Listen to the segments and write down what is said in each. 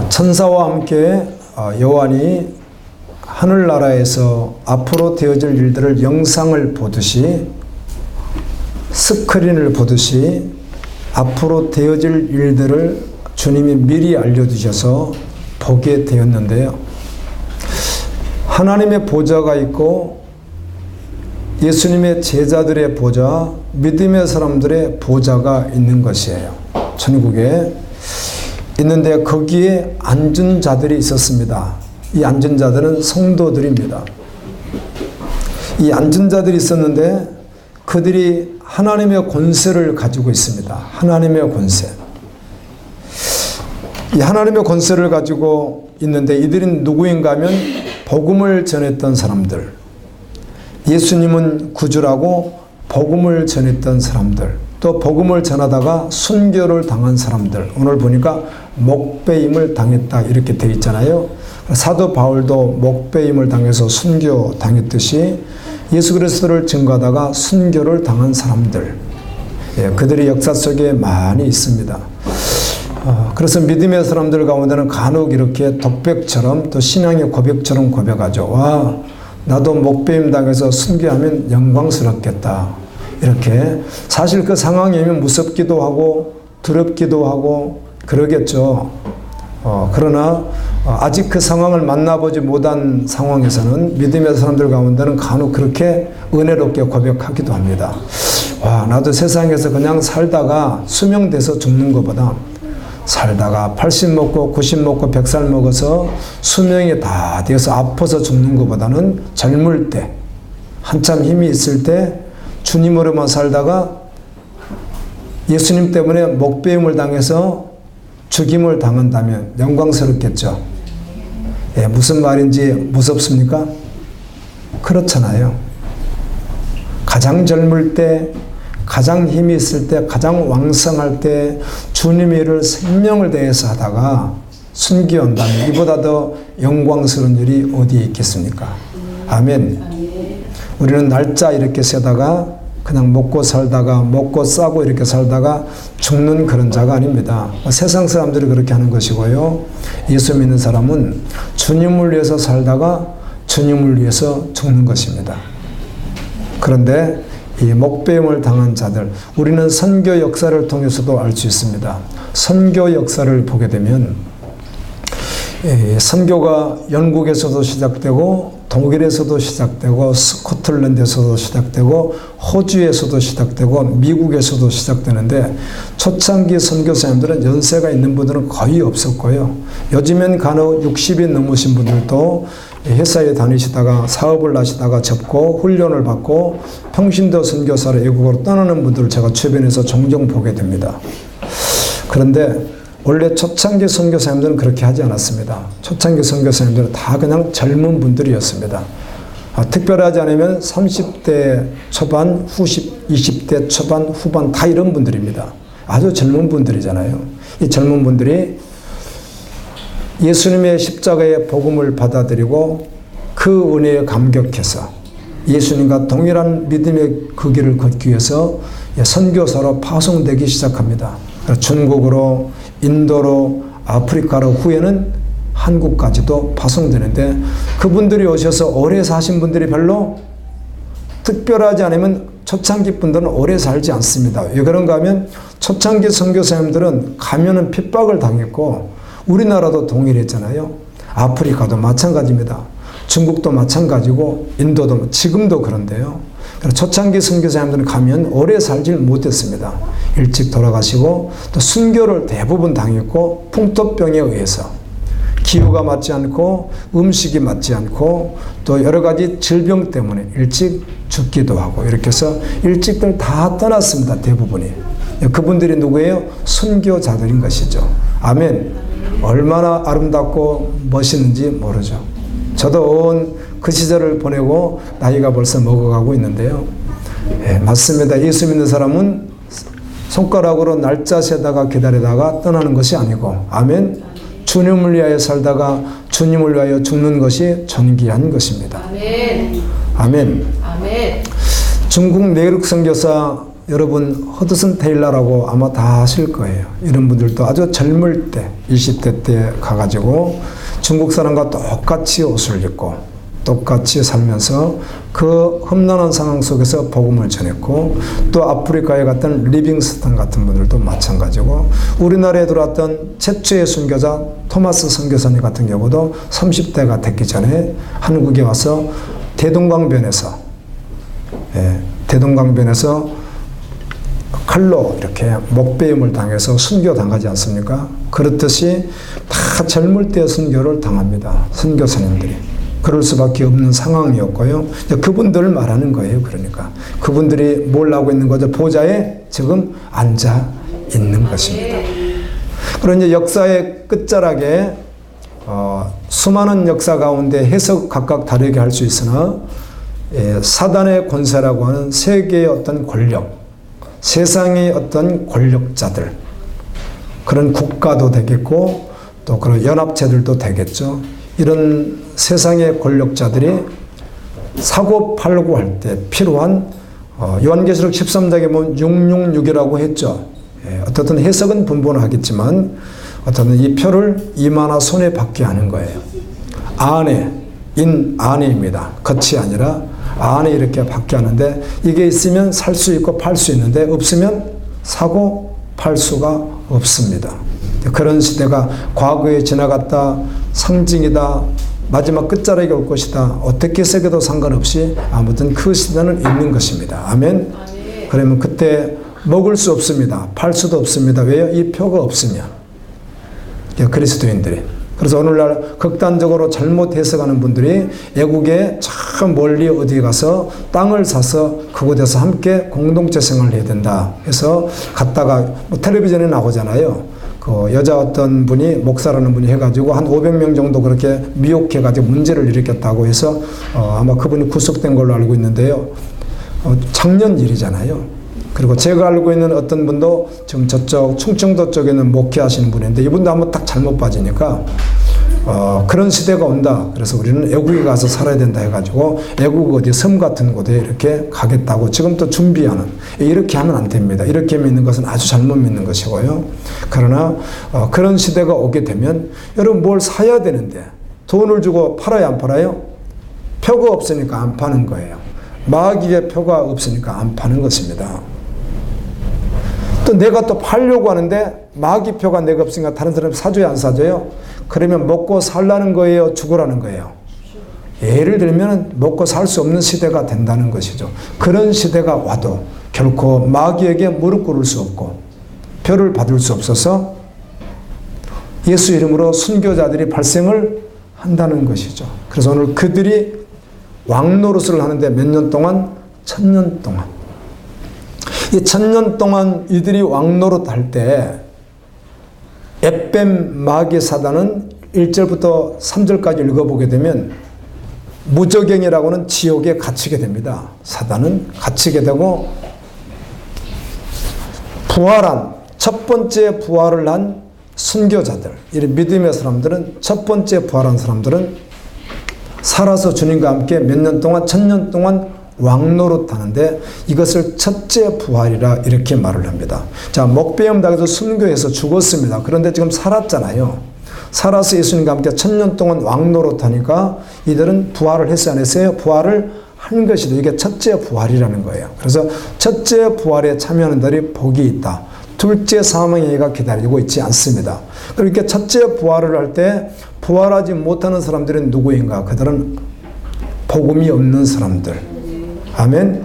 천사와 함께 요한이 하늘나라에서 앞으로 되어질 일들을 영상을 보듯이, 스크린을 보듯이 앞으로 되어질 일들을 주님이 미리 알려주셔서 보게 되었는데요. 하나님의 보좌가 있고 예수님의 제자들의 보좌, 믿음의 사람들의 보좌가 있는 것이에요. 천국에 있는데 거기에 앉은 자들이 있었습니다. 이 앉은 자들은 성도들입니다. 이 앉은 자들이 있었는데 그들이 하나님의 권세를 가지고 있습니다. 하나님의 권세. 이 하나님의 권세를 가지고 있는데 이들은 누구인가 하면 복음을 전했던 사람들, 예수님은 구주라고 복음을 전했던 사람들, 또 복음을 전하다가 순교를 당한 사람들, 오늘 보니까 목배임을 당했다 이렇게 되어 있잖아요. 사도 바울도 목배임을 당해서 순교 당했듯이 예수 그리스도를 증거하다가 순교를 당한 사람들, 그들이 역사 속에 많이 있습니다. 그래서 믿음의 사람들 가운데는 간혹 이렇게 독백처럼 또 신앙의 고백처럼 고백하죠. 와, 나도 목배임 당해서 순교하면 영광스럽겠다. 이렇게 사실 그 상황이면 무섭기도 하고 두렵기도 하고 그러겠죠. 그러나 아직 그 상황을 만나보지 못한 상황에서는 믿음의 사람들 가운데는 간혹 그렇게 은혜롭게 고백하기도 합니다. 와, 나도 세상에서 그냥 살다가 수명돼서 죽는 것보다 살다가 80 먹고 90 먹고 100살 먹어서 수명이 다 되어서 아파서 죽는 것보다는 젊을 때 한참 힘이 있을 때 주님으로만 살다가 예수님 때문에 목배임을 당해서 죽임을 당한다면 영광스럽겠죠. 무슨 말인지 무섭습니까? 그렇잖아요. 가장 젊을 때, 가장 힘이 있을 때, 가장 왕성할 때 주님의 일을 생명을 다해서 하다가 순교한다면 이보다 더 영광스러운 일이 어디에 있겠습니까? 아멘. 우리는 날짜 이렇게 세다가 그냥 먹고 살다가 먹고 싸고 이렇게 살다가 죽는 그런 자가 아닙니다. 세상 사람들이 그렇게 하는 것이고요. 예수 믿는 사람은 주님을 위해서 살다가 주님을 위해서 죽는 것입니다. 그런데 이 목배임을 당한 자들, 우리는 선교 역사를 통해서도 알 수 있습니다. 선교 역사를 보게 되면 선교가 영국에서도 시작되고 독일에서도 시작되고 스코틀랜드에서도 시작되고 호주에서도 시작되고 미국에서도 시작되는데 초창기 선교사님들은 연세가 있는 분들은 거의 없었고요. 요즘엔 간혹 60이 넘으신 분들도 회사에 다니시다가 사업을 하시다가 접고 훈련을 받고 평신도 선교사로 외국으로 떠나는 분들을 제가 주변에서 종종 보게 됩니다. 그런데 원래 초창기 선교사님들은 그렇게 하지 않았습니다. 초창기 선교사님들은 다 그냥 젊은 분들이었습니다. 특별하지 않으면 30대 초반, 20대 초반, 후반 다 이런 분들입니다. 아주 젊은 분들이잖아요. 이 젊은 분들이 예수님의 십자가의 복음을 받아들이고 그 은혜에 감격해서 예수님과 동일한 믿음의 그 길을 걷기 위해서 선교사로 파송되기 시작합니다. 중국으로, 인도로, 아프리카로, 후에는 한국까지도 파송되는데 그분들이 오셔서 오래 사신 분들이 별로 특별하지 않으면 초창기 분들은 오래 살지 않습니다. 왜 그런가 하면 초창기 선교사님들은 가면은 핍박을 당했고 우리나라도 동일했잖아요. 아프리카도 마찬가지입니다. 중국도 마찬가지고 인도도 지금도 그런데요. 초창기 선교사님들은 가면 오래 살질 못했습니다. 일찍 돌아가시고 또 순교를 대부분 당했고 풍토병에 의해서 기후가 맞지 않고 음식이 맞지 않고 또 여러 가지 질병 때문에 일찍 죽기도 하고 이렇게 해서 일찍들 다 떠났습니다. 대부분이. 그분들이 누구예요? 순교자들인 것이죠. 아멘. 얼마나 아름답고 멋있는지 모르죠. 저도 온 그 시절을 보내고 나이가 벌써 먹어가고 있는데요. 맞습니다. 예수 믿는 사람은 손가락으로 날짜 세다가 기다리다가 떠나는 것이 아니고, 아멘. 주님을 위하여 살다가 주님을 위하여 죽는 것이 존귀한 것입니다. 아멘. 아멘. 아멘. 중국 내륙 선교사 여러분 허드슨 테일러라고 아마 다 아실 거예요. 이런 분들도 아주 젊을 때 20대 때 가가지고 중국 사람과 똑같이 옷을 입고 똑같이 살면서 그 험난한 상황 속에서 복음을 전했고, 또 아프리카에 갔던 리빙스턴 같은 분들도 마찬가지고, 우리나라에 들어왔던 최초의 순교자 토마스 선교사님 같은 경우도 30대가 됐기 전에 한국에 와서 대동강변에서 칼로 이렇게 목베임을 당해서 순교 당하지 않습니까? 그렇듯이 다 젊을 때 순교를 당합니다. 선교사님들이. 그럴 수밖에 없는 상황이었고요. 그분들을 말하는 거예요. 그러니까 그분들이 뭘 하고 있는 거죠? 보좌에 지금 앉아 있는 것입니다. 그리고 이제 역사의 끝자락에 수많은 역사 가운데 해석 각각 다르게 할 수 있으나 사단의 권세라고 하는 세계의 어떤 권력, 세상의 어떤 권력자들, 그런 국가도 되겠고 또 그런 연합체들도 되겠죠. 이런 세상의 권력자들이 사고팔고 할 때 필요한 요한계시록 13장에 보면 666이라고 했죠. 어떻든 해석은 분분하겠지만 어떤 이 표를 이마나 손에 받게 하는 거예요. 안에입니다. 겉이 아니라 안에 이렇게 받게 하는데, 이게 있으면 살 수 있고 팔 수 있는데 없으면 사고 팔 수가 없습니다. 그런 시대가 과거에 지나갔다, 상징이다, 마지막 끝자락에 올 것이다, 어떻게 새겨도 상관없이 아무튼 그 시대는 있는 것입니다. 아멘. 그러면 그때 먹을 수 없습니다. 팔 수도 없습니다. 왜요? 이 표가 없으면. 그리스도인들이. 그래서 오늘날 극단적으로 잘못 해석하는 분들이 애국에 저 멀리 어디에 가서 땅을 사서 그곳에서 함께 공동체 생활을 해야 된다 해서 갔다가 뭐 텔레비전에 나오잖아요. 그 여자 어떤 분이 목사라는 분이 해가지고 한 500명 정도 그렇게 미혹해가지고 문제를 일으켰다고 해서 아마 그분이 구속된 걸로 알고 있는데요. 작년 일이잖아요. 그리고 제가 알고 있는 어떤 분도 지금 저쪽 충청도 쪽에는 목회하시는 분인데, 이분도 한번 딱 잘못 빠지니까 그런 시대가 온다. 그래서 우리는 애국에 가서 살아야 된다 해가지고 애국 어디 섬 같은 곳에 이렇게 가겠다고 지금 또 준비하는, 이렇게 하면 안 됩니다. 이렇게 믿는 것은 아주 잘못 믿는 것이고요. 그러나 그런 시대가 오게 되면 여러분 뭘 사야 되는데 돈을 주고 팔아야 안 팔아요? 표가 없으니까 안 파는 거예요. 마귀의 표가 없으니까 안 파는 것입니다. 또 내가 또 팔려고 하는데 마귀표가 내가 없으니까 다른 사람이 사줘야 안 사줘요? 그러면 먹고 살라는 거예요? 죽으라는 거예요? 예를 들면 먹고 살 수 없는 시대가 된다는 것이죠. 그런 시대가 와도 결코 마귀에게 무릎 꿇을 수 없고 표를 받을 수 없어서 예수 이름으로 순교자들이 발생을 한다는 것이죠. 그래서 오늘 그들이 왕노릇을 하는데 몇 년 동안? 1000년 동안. 이 1000년 동안 이들이 왕노릇 할 때 앳뱀 마귀 사단은 1절부터 3절까지 읽어보게 되면 무저갱이라고는 지옥에 갇히게 됩니다. 사단은 갇히게 되고, 부활한 첫 번째 부활을 한 순교자들, 이 믿음의 사람들은, 첫 번째 부활한 사람들은 살아서 주님과 함께 몇 년 동안, 1000년 동안 왕노릇 하는데 이것을 첫째 부활이라 이렇게 말을 합니다. 자, 목베임 당해서 순교해서 죽었습니다. 그런데 지금 살았잖아요. 살아서 예수님과 함께 1000년 동안 왕노릇 하니까 이들은 부활을 했어요, 안 했어요? 부활을 한 것이죠. 이게 첫째 부활이라는 거예요. 그래서 첫째 부활에 참여하는 자들이 복이 있다. 둘째 사망의 해가 기다리고 있지 않습니다. 그렇게 첫째 부활을 할 때 부활하지 못하는 사람들은 누구인가? 그들은 복음이 없는 사람들. 아멘.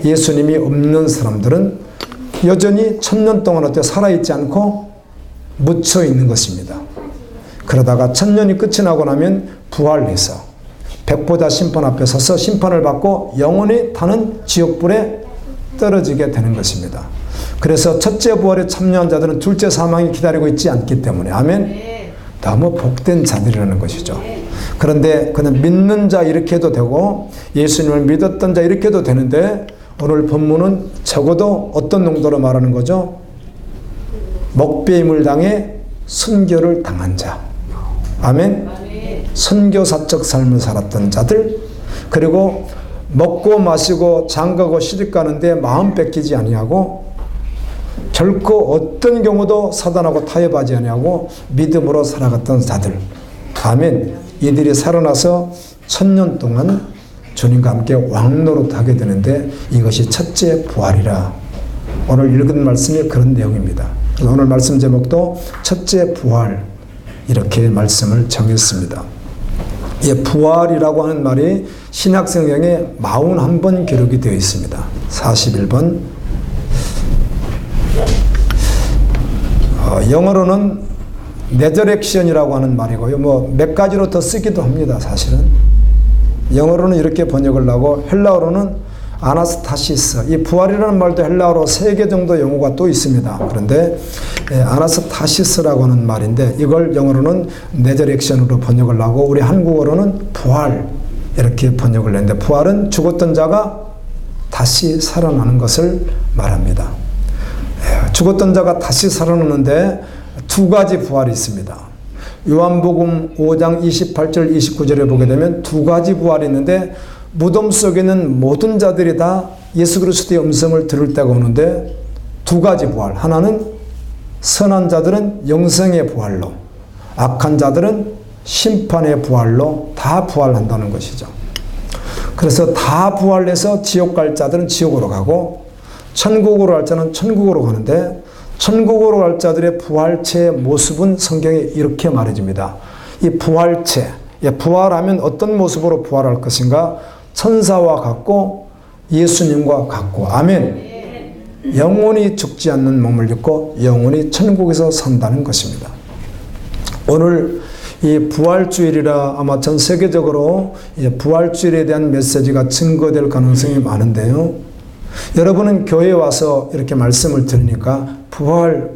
예수님이 없는 사람들은 여전히 1000년 동안 어때 살아있지 않고 묻혀 있는 것입니다. 그러다가 1000년이 끝이 나고 나면 부활해서 백보자 심판 앞에 서서 심판을 받고 영원히 타는 지옥불에 떨어지게 되는 것입니다. 그래서 첫째 부활에 참여한 자들은 둘째 사망이 기다리고 있지 않기 때문에, 아멘. 너무 복된 자들이라는 것이죠. 그런데 그는 믿는 자 이렇게 해도 되고 예수님을 믿었던 자 이렇게 해도 되는데, 오늘 본문은 적어도 어떤 농도로 말하는 거죠? 목베임을 당해 순교를 당한 자. 아멘. 선교사적 삶을 살았던 자들, 그리고 먹고 마시고 장가고 시집 가는데 마음 뺏기지 아니하고 결코 어떤 경우도 사단하고 타협하지 아니하고 믿음으로 살아갔던 자들. 아멘. 이들이 살아나서 1000년 동안 주님과 함께 왕노릇하게 되는데 이것이 첫째 부활이라. 오늘 읽은 말씀이 그런 내용입니다. 오늘 말씀 제목도 첫째 부활 이렇게 말씀을 정했습니다. 예, 부활이라고 하는 말이 신약성경에 41번 기록이 되어 있습니다. 41번. 영어로는 레저렉션이라고 하는 말이고요. 뭐 몇 가지로 더 쓰기도 합니다. 사실은 영어로는 이렇게 번역을 하고 헬라어로는 아나스타시스. 이 부활이라는 말도 헬라어로 3개 정도 용어가 또 있습니다. 그런데 아나스타시스라고 하는 말인데 이걸 영어로는 레저렉션으로 번역을 하고 우리 한국어로는 부활 이렇게 번역을 했는데 부활은 죽었던 자가 다시 살아나는 것을 말합니다. 죽었던 자가 다시 살아나는데 2가지 부활이 있습니다. 요한복음 5장 28절 29절에 보게 되면 2가지 부활이 있는데 무덤 속에 있는 모든 자들이 다 예수 그리스도의 음성을 들을 때가 오는데 2가지 부활. 하나는 선한 자들은 영생의 부활로, 악한 자들은 심판의 부활로 다 부활한다는 것이죠. 그래서 다 부활해서 지옥 갈 자들은 지옥으로 가고 천국으로 갈 자는 천국으로 가는데 천국으로 갈 자들의 부활체의 모습은 성경에 이렇게 말해집니다. 이 부활체, 부활하면 어떤 모습으로 부활할 것인가? 천사와 같고 예수님과 같고. 아멘. 영원히 죽지 않는 몸을 입고 영원히 천국에서 산다는 것입니다. 오늘 이 부활주일이라 아마 전 세계적으로 부활주일에 대한 메시지가 증거될 가능성이 많은데요. 여러분은 교회에 와서 이렇게 말씀을 들으니까 부활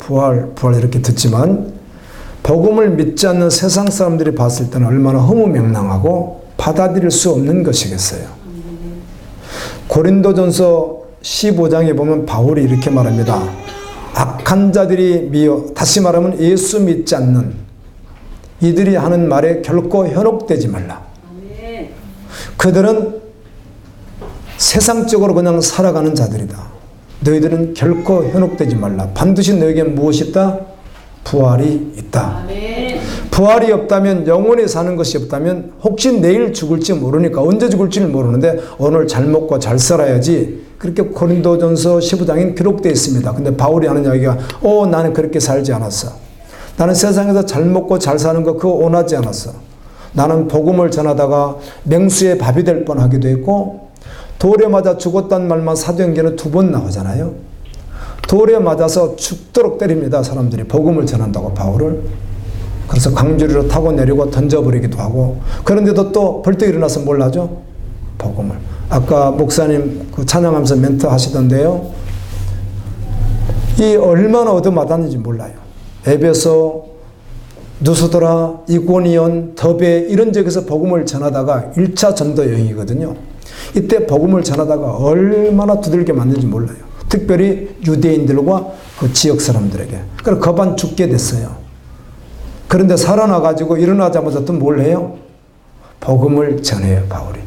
이렇게 듣지만 복음을 믿지 않는 세상 사람들이 봤을 때는 얼마나 허무맹랑하고 받아들일 수 없는 것이겠어요. 고린도전서 15장에 보면 바울이 이렇게 말합니다. 악한 자들이 미워, 다시 말하면 예수 믿지 않는 이들이 하는 말에 결코 현혹되지 말라. 그들은 세상적으로 그냥 살아가는 자들이다. 너희들은 결코 현혹되지 말라. 반드시 너에게 무엇이 있다? 부활이 있다. 부활이 없다면, 영원히 사는 것이 없다면 혹시 내일 죽을지 모르니까, 언제 죽을지를 모르는데 오늘 잘 먹고 잘 살아야지, 그렇게 고린도전서 15장에 기록되어 있습니다. 근데 바울이 하는 이야기가 나는 그렇게 살지 않았어. 나는 세상에서 잘 먹고 잘 사는 거 그거 원하지 않았어. 나는 복음을 전하다가 맹수의 밥이 될 뻔하기도 했고, 돌에 맞아 죽었다는 말만 사도행전에 2번 나오잖아요. 돌에 맞아서 죽도록 때립니다. 사람들이 복음을 전한다고 바울을. 그래서 강주리로 타고 내리고 던져버리기도 하고, 그런데도 또 벌떡 일어나서 뭘 하죠? 복음을. 아까 목사님 그 찬양하면서 멘트 하시던데요. 이 얼마나 얻어맞았는지 몰라요. 에베소, 누스드라, 이고니온, 더베 이런 지역에서 복음을 전하다가 1차 전도 여행이거든요. 이때 복음을 전하다가 얼마나 두들겨 맞는지 몰라요. 특별히 유대인들과 그 지역 사람들에게. 그래서 거반 죽게 됐어요. 그런데 살아나가지고 일어나자마자 또 뭘 해요? 복음을 전해요, 바울이.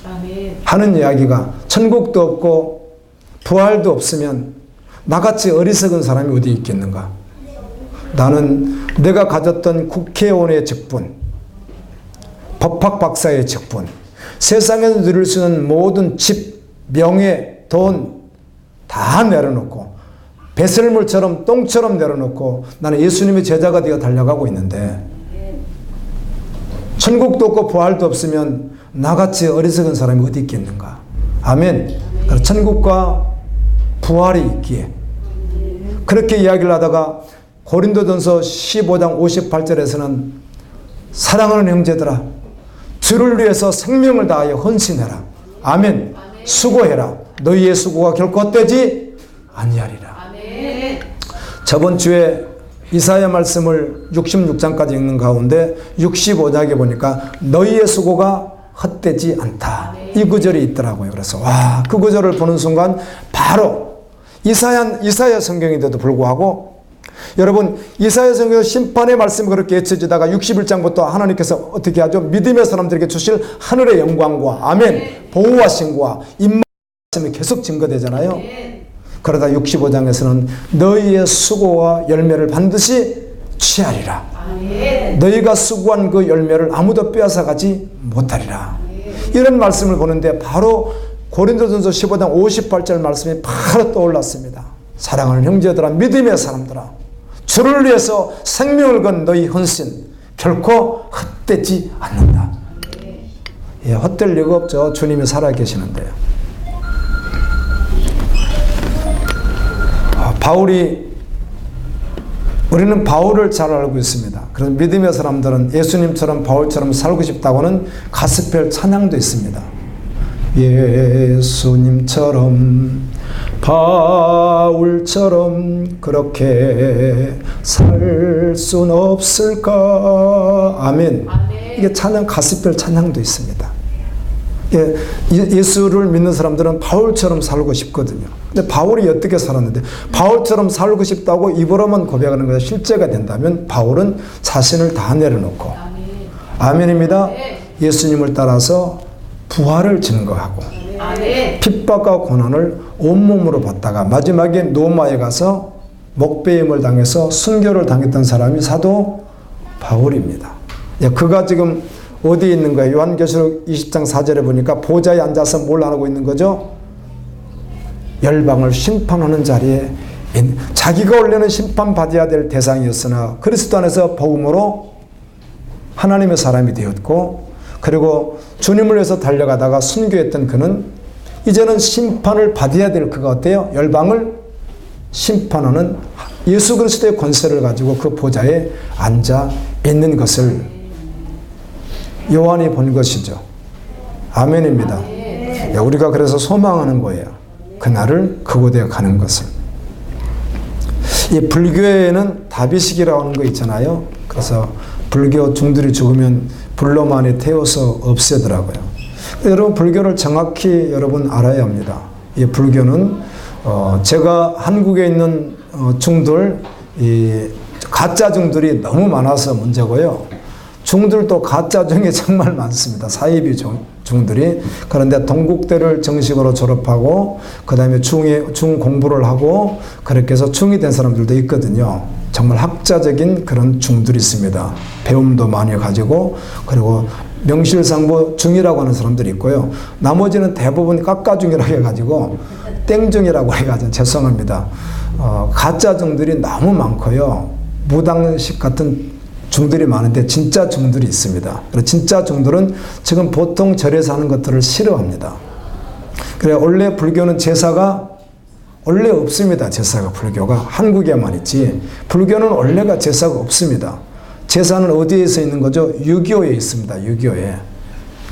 아멘. 하는 이야기가 천국도 없고 부활도 없으면 나같이 어리석은 사람이 어디 있겠는가? 나는 내가 가졌던 국회의원의 직분, 법학 박사의 직분, 세상에서 누릴 수 있는 모든 집, 명예, 돈 다 내려놓고 배설물처럼 똥처럼 내려놓고 나는 예수님의 제자가 되어 달려가고 있는데, 천국도 없고 부활도 없으면 나같이 어리석은 사람이 어디 있겠는가? 아멘. 그래서 천국과 부활이 있기에 그렇게 이야기를 하다가 고린도전서 15장 58절에서는 사랑하는 형제들아, 주를 위해서 생명을 다하여 헌신해라. 아멘. 수고해라. 너희의 수고가 결코 헛되지 아니하리라. 아멘. 저번 주에 이사야 말씀을 66장까지 읽는 가운데 65장에 보니까 너희의 수고가 헛되지 않다. 이 구절이 있더라고요. 그래서 그 구절을 보는 순간 바로 이사야 성경인데도 불구하고 여러분 이사야 성경에서 심판의 말씀이 그렇게 외쳐지다가 61장부터 하나님께서 어떻게 하죠? 믿음의 사람들에게 주실 하늘의 영광과 아멘 보호하심과 임마심이 계속 증거되잖아요. 그러다 65장에서는 너희의 수고와 열매를 반드시 취하리라. 너희가 수고한 그 열매를 아무도 빼앗아가지 못하리라. 이런 말씀을 보는데 바로 고린도전서 15장 58절 말씀이 바로 떠올랐습니다. 사랑하는 형제들아, 믿음의 사람들아, 주를 위해서 생명을 건 너희 헌신 결코 헛되지 않는다. 예, 헛될 리가 없죠. 주님이 살아계시는데요. 우리는 바울을 잘 알고 있습니다. 그래서 믿음의 사람들은 예수님처럼 바울처럼 살고 싶다고는 가스펠 찬양도 있습니다. 예수님처럼 바울처럼 그렇게 살 순 없을까? 아멘. 이게 찬양, 가스펠 찬양도 있습니다. 예수를 믿는 사람들은 바울처럼 살고 싶거든요. 근데 바울이 어떻게 살았는데, 바울처럼 살고 싶다고 입으로만 고백하는 것이 실제가 된다면 바울은 자신을 다 내려놓고, 아멘입니다. 예수님을 따라서 부활을 증거하고 핍박과 고난을 온몸으로 받다가 마지막에 로마에 가서 목배임을 당해서 순교를 당했던 사람이 사도 바울입니다. 그가 지금 어디에 있는 거예요? 요한계시록 20장 4절에 보니까 보좌에 앉아서 뭘 하고 있는 거죠? 열방을 심판하는 자리에 자기가 원래는 심판받아야 될 대상이었으나 그리스도 안에서 복음으로 하나님의 사람이 되었고, 그리고 주님을 위해서 달려가다가 순교했던 그는 이제는 심판을 받아야 될 그가 어때요? 열방을 심판하는 예수 그리스도의 권세를 가지고 그 보좌에 앉아 있는 것을 요한이 본 것이죠. 아멘입니다. 우리가 그래서 소망하는 거예요. 그날을 그곳에 가는 것을. 이 불교에는 다비식이라고 하는 거 있잖아요. 그래서 불교 중들이 죽으면 불로만에 태워서 없애더라고요. 여러분 불교를 정확히 여러분 알아야 합니다. 이 불교는 제가 한국에 있는 중들, 이 가짜 중들이 너무 많아서 문제고요. 중들도 가짜 중에 정말 많습니다. 사이비 중들이. 그런데 동국대를 정식으로 졸업하고 그 다음에 중 공부를 하고 그렇게 해서 중이 된 사람들도 있거든요. 정말 학자적인 그런 중들이 있습니다. 배움도 많이 가지고, 그리고 명실상부 중이라고 하는 사람들이 있고요. 나머지는 대부분 깎아중이라고 해가지고 땡중이라고 해가지고 죄송합니다. 가짜 중들이 너무 많고요. 무당식 같은 중들이 많은데 진짜 중들이 있습니다. 진짜 중들은 지금 보통 절에서 하는 것들을 싫어합니다. 그래, 원래 불교는 제사가 원래 없습니다. 제사가 불교가 한국에만 있지 불교는 원래가 제사가 없습니다. 제사는 어디에서 있는 거죠? 유교에 있습니다. 유교에.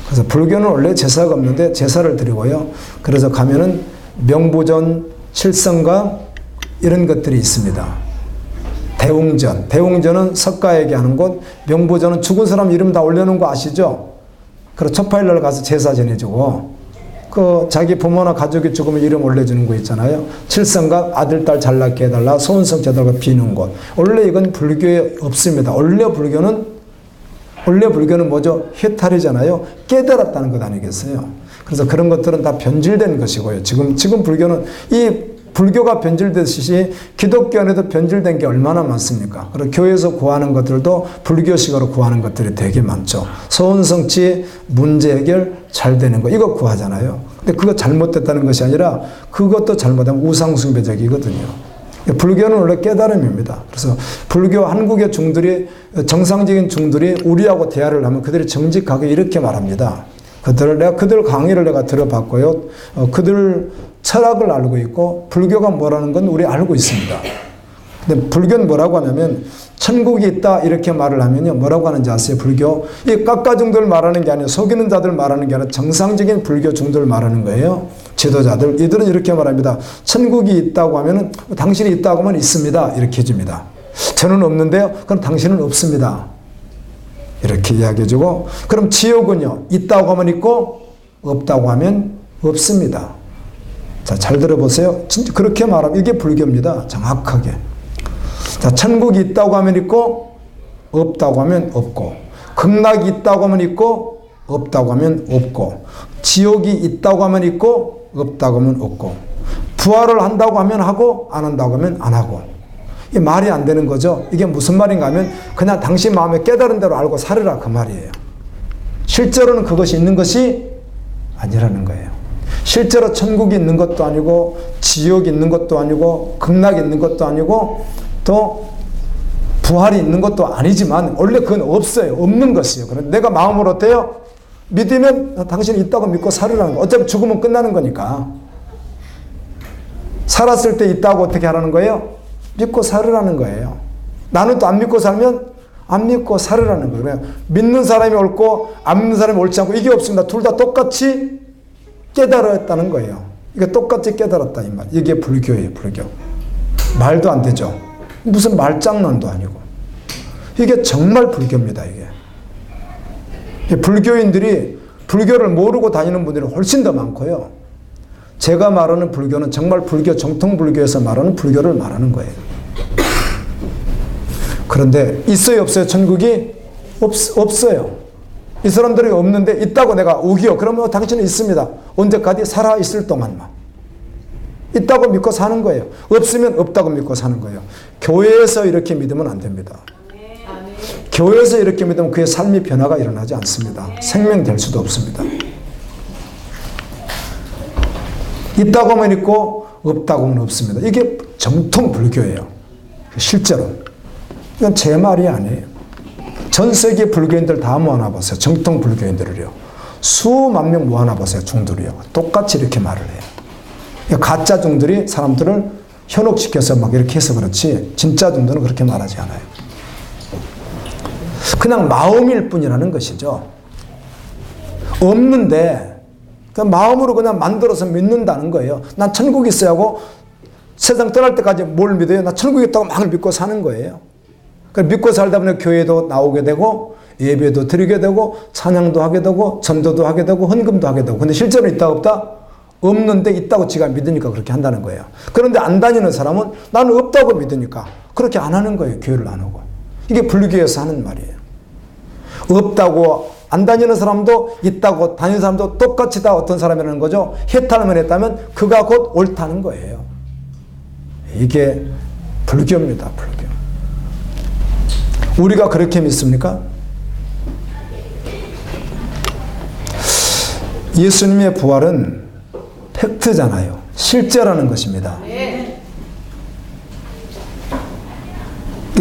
그래서 불교는 원래 제사가 없는데 제사를 드리고요. 그래서 가면은 명부전, 칠성각 이런 것들이 있습니다. 대웅전은 석가에게 하는 곳, 명부전은 죽은 사람 이름 다 올려놓은 거 아시죠? 그리고 초파일날 가서 제사 전해주고, 그 자기 부모나 가족이 죽으면 이름 올려주는 거 있잖아요. 칠성각 아들, 딸 잘 낳게 해달라, 소원성 제도가 비는 곳. 원래 이건 불교에 없습니다. 원래 불교는 뭐죠? 해탈이잖아요. 깨달았다는 것 아니겠어요? 그래서 그런 것들은 다 변질된 것이고요. 지금 불교는 불교가 변질됐듯이 기독교 안에도 변질된 게 얼마나 많습니까? 그리고 교회에서 구하는 것들도 불교식으로 구하는 것들이 되게 많죠. 소원성취 문제 해결 잘 되는 거 이거 구하잖아요. 근데 그거 잘못됐다는 것이 아니라 그것도 잘못하면 우상숭배적이거든요. 불교는 원래 깨달음입니다. 그래서 불교 한국의 중들이 정상적인 중들이 우리하고 대화를 하면 그들이 정직하게 이렇게 말합니다. 그들 강의를 내가 들어봤고요. 그들 철학을 알고 있고 불교가 뭐라는 건 우리 알고 있습니다. 근데 불교는 뭐라고 하냐면 천국이 있다 이렇게 말을 하면요. 뭐라고 하는지 아세요? 불교. 이 깎아중들 말하는 게 아니라 속이는 자들 말하는 게 아니라 정상적인 불교 중들 말하는 거예요. 지도자들. 이들은 이렇게 말합니다. 천국이 있다고 하면은 당신이 있다고 하면 있습니다. 이렇게 해줍니다. 저는 없는데요. 그럼 당신은 없습니다. 이렇게 이야기해주고, 그럼 지옥은요, 있다고 하면 있고, 없다고 하면 없습니다. 자, 잘 들어보세요. 진짜 그렇게 말하면 이게 불교입니다. 정확하게. 자, 천국이 있다고 하면 있고 없다고 하면 없고, 극락이 있다고 하면 있고 없다고 하면 없고, 지옥이 있다고 하면 있고 없다고 하면 없고, 부활을 한다고 하면 하고 안 한다고 하면 안 하고. 이게 말이 안 되는 거죠. 이게 무슨 말인가 하면 그냥 당신 마음에 깨달은 대로 알고 살으라 그 말이에요. 실제로는 그것이 있는 것이 아니라는 거예요. 실제로 천국이 있는 것도 아니고 지옥이 있는 것도 아니고 극락이 있는 것도 아니고 또 부활이 있는 것도 아니지만 원래 그건 없어요. 없는 것이에요. 그런데 내가 마음으로 어때요? 믿으면 당신이 있다고 믿고 살으라는 거. 어차피 죽으면 끝나는 거니까. 살았을 때 있다고 어떻게 하라는 거예요? 믿고 살으라는 거예요. 나는 또 안 믿고 살면 안 믿고 살으라는 거예요. 믿는 사람이 옳고 안 믿는 사람이 옳지 않고 이게 없습니다. 둘 다 똑같이 깨달았다는 거예요. 이게 똑같이 깨달았다 이 말. 이게 불교예요. 불교. 말도 안 되죠. 무슨 말장난도 아니고. 이게 정말 불교입니다. 이게. 불교인들이 불교를 모르고 다니는 분들이 훨씬 더 많고요. 제가 말하는 불교는 정말 불교, 정통 불교에서 말하는 불교를 말하는 거예요. 그런데 있어요, 없어요? 천국이? 없어요. 이 사람들이 없는데 있다고 내가 우기요. 그러면 당신은 있습니다. 언제까지? 살아있을 동안만. 있다고 믿고 사는 거예요. 없으면 없다고 믿고 사는 거예요. 교회에서 이렇게 믿으면 안 됩니다. 교회에서 이렇게 믿으면 그의 삶의 변화가 일어나지 않습니다. 생명될 수도 없습니다. 있다고 하면 있고 없다고 하면 없습니다. 이게 정통 불교예요. 실제로. 이건 제 말이 아니에요. 전 세계 불교인들 다 모아놔 보세요. 정통 불교인들을요. 수만 명 모아놔 보세요. 중들이요. 똑같이 이렇게 말을 해요. 가짜 중들이 사람들을 현혹시켜서 막 이렇게 해서 그렇지 진짜 중들은 그렇게 말하지 않아요. 그냥 마음일 뿐이라는 것이죠. 없는데 그 마음으로 그냥 만들어서 믿는다는 거예요. 난 천국이 있어야 하고 세상 떠날 때까지 뭘 믿어요? 나 천국이 있다고 막 믿고 사는 거예요. 그러니까 믿고 살다 보면 교회도 나오게 되고 예배도 드리게 되고 찬양도 하게 되고 전도도 하게 되고 헌금도 하게 되고. 근데 실제로 있다 없다? 없는데 있다고 지가 믿으니까 그렇게 한다는 거예요. 그런데 안 다니는 사람은 나는 없다고 믿으니까 그렇게 안 하는 거예요. 교회를 안 오고. 이게 불교에서 하는 말이에요. 없다고 안 다니는 사람도 있다고 다니는 사람도 똑같이 다 어떤 사람이라는 거죠. 해탈만 했다면 그가 곧 옳다는 거예요. 이게 불교입니다. 불교. 우리가 그렇게 믿습니까? 예수님의 부활은 팩트잖아요. 실제라는 것입니다.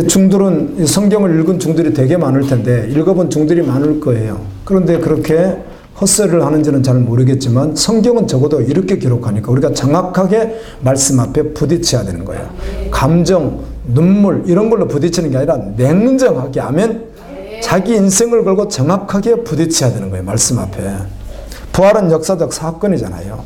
중들은 성경을 읽은 중들이 되게 많을 텐데 읽어본 중들이 많을 거예요. 그런데 그렇게 헛소리를 하는지는 잘 모르겠지만 성경은 적어도 이렇게 기록하니까 우리가 정확하게 말씀 앞에 부딪혀야 되는 거예요. 감정, 눈물 이런 걸로 부딪히는 게 아니라 냉정하게 하면 자기 인생을 걸고 정확하게 부딪혀야 되는 거예요. 말씀 앞에. 부활은 역사적 사건이잖아요.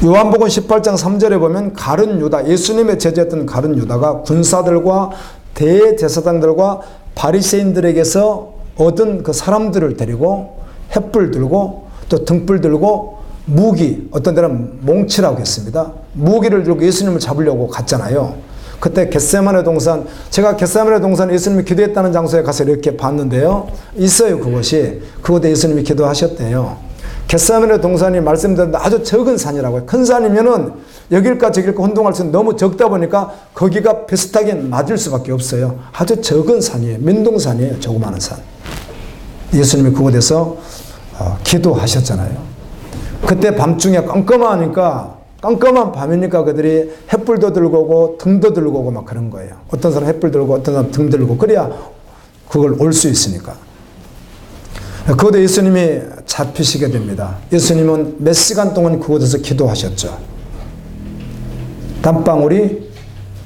요한복음 18장 3절에 보면 가룟 유다, 예수님의 제자였던 가룟 유다가 군사들과 대제사장들과 바리새인들에게서 얻은 그 사람들을 데리고 횃불 들고 또 등불 들고 무기, 어떤 데는 몽치라고 했습니다. 무기를 들고 예수님을 잡으려고 갔잖아요. 그때 겟세마네 동산, 제가 겟세마네 동산 예수님이 기도했다는 장소에 가서 이렇게 봤는데요. 있어요, 그곳이. 그곳에 예수님이 기도하셨대요. 겟세마네 동산이 말씀드렸는데 아주 적은 산이라고요. 큰 산이면은 여길까 저길까 혼동할 수는 너무 적다 보니까 거기가 비슷하게 맞을 수밖에 없어요. 아주 적은 산이에요. 민둥산이에요. 조그마한 산. 예수님이 그곳에서 기도하셨잖아요. 그때 밤중에 깜깜한 밤이니까 그들이 횃불도 들고 오고 등도 들고 오고 막 그런 거예요. 어떤 사람 횃불 들고 어떤 사람 등 들고 그래야 그걸 올 수 있으니까. 그곳에 예수님이 잡히시게 됩니다. 예수님은 몇 시간 동안 그곳에서 기도하셨죠. 땀방울이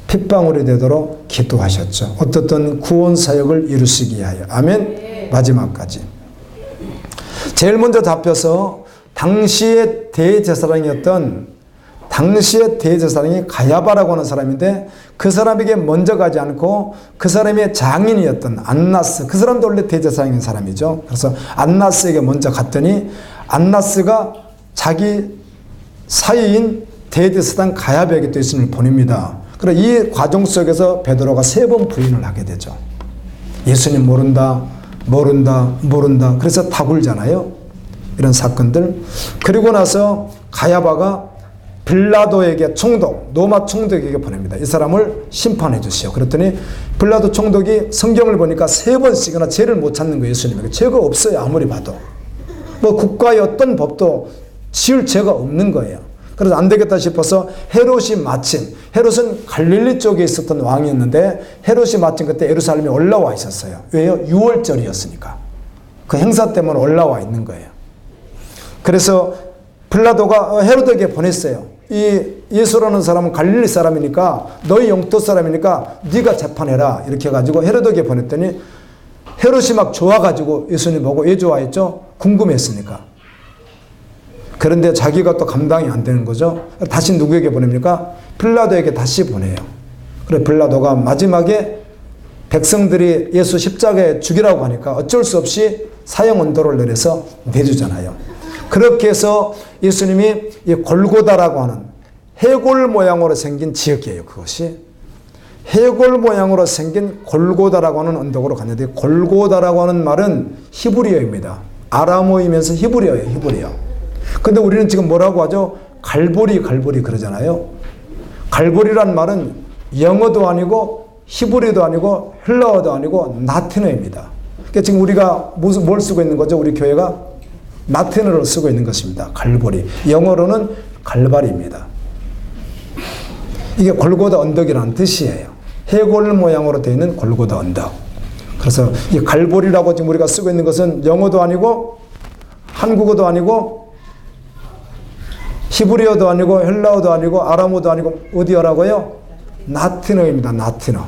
핏방울이 되도록 기도하셨죠. 어떻든 구원 사역을 이루시기 위하여. 아멘. 마지막까지. 제일 먼저 잡혀서 당시의 대제사장이었던 당시의 대제사장이 가야바라고 하는 사람인데 그 사람에게 먼저 가지 않고 그 사람의 장인이었던 안나스, 그 사람도 원래 대제사장인 사람이죠. 그래서 안나스에게 먼저 갔더니 안나스가 자기 사위인 대제사장 가야바에게 또 예수님을 보냅니다. 그래 이 과정 속에서 베드로가 3번 부인을 하게 되죠. 예수님 모른다, 모른다, 모른다. 그래서 다 굴잖아요. 이런 사건들. 그리고 나서 가야바가 빌라도에게 총독, 로마 총독에게 보냅니다. 이 사람을 심판해 주시오. 그랬더니 빌라도 총독이 성경을 보니까 3번씩이나 죄를 못 찾는 거예요. 예수님에게. 죄가 없어요. 아무리 봐도. 뭐 국가의 어떤 법도 지을 죄가 없는 거예요. 그래서 안 되겠다 싶어서 헤롯이 마침, 헤롯은 갈릴리 쪽에 있었던 왕이었는데 헤롯이 마침 그때 예루살렘에 올라와 있었어요. 왜요? 6월절이었으니까. 그 행사 때문에 올라와 있는 거예요. 그래서 빌라도가 헤롯에게 보냈어요. 이 예수라는 사람은 갈릴리 사람이니까 너희 영토 사람이니까 네가 재판해라. 이렇게 해가지고 헤롯에게 보냈더니 헤롯이 막 좋아가지고 예수님 보고 왜 좋아했죠? 궁금했으니까. 그런데 자기가 또 감당이 안 되는 거죠. 다시 누구에게 보냅니까? 빌라도에게 다시 보내요. 그래 빌라도가 마지막에 백성들이 예수 십자가에 죽이라고 하니까 어쩔 수 없이 사형 언도를 내려서 내주잖아요. 그렇게 해서 예수님이 이 골고다라고 하는 해골 모양으로 생긴 지역이에요. 그것이 해골 모양으로 생긴 골고다라고 하는 언덕으로 갔는데 골고다라고 하는 말은 히브리어입니다. 아람어이면서 히브리어예요. 히브리어. 근데 우리는 지금 뭐라고 하죠? 갈보리 그러잖아요. 갈보리란 말은 영어도 아니고 히브리어도 아니고 헬라어도 아니고 라틴어입니다. 그러니까 지금 우리가 뭘 쓰고 있는 거죠? 우리 교회가 라틴어를 쓰고 있는 것입니다. 갈보리. 영어로는 갈바리입니다. 이게 골고다 언덕이라는 뜻이에요. 해골 모양으로 되어 있는 골고다 언덕. 그래서 이 갈보리라고 지금 우리가 쓰고 있는 것은 영어도 아니고 한국어도 아니고 히브리어도 아니고 헬라어도 아니고 아람어도 아니고 어디어라고요? 라틴어입니다. 라틴어.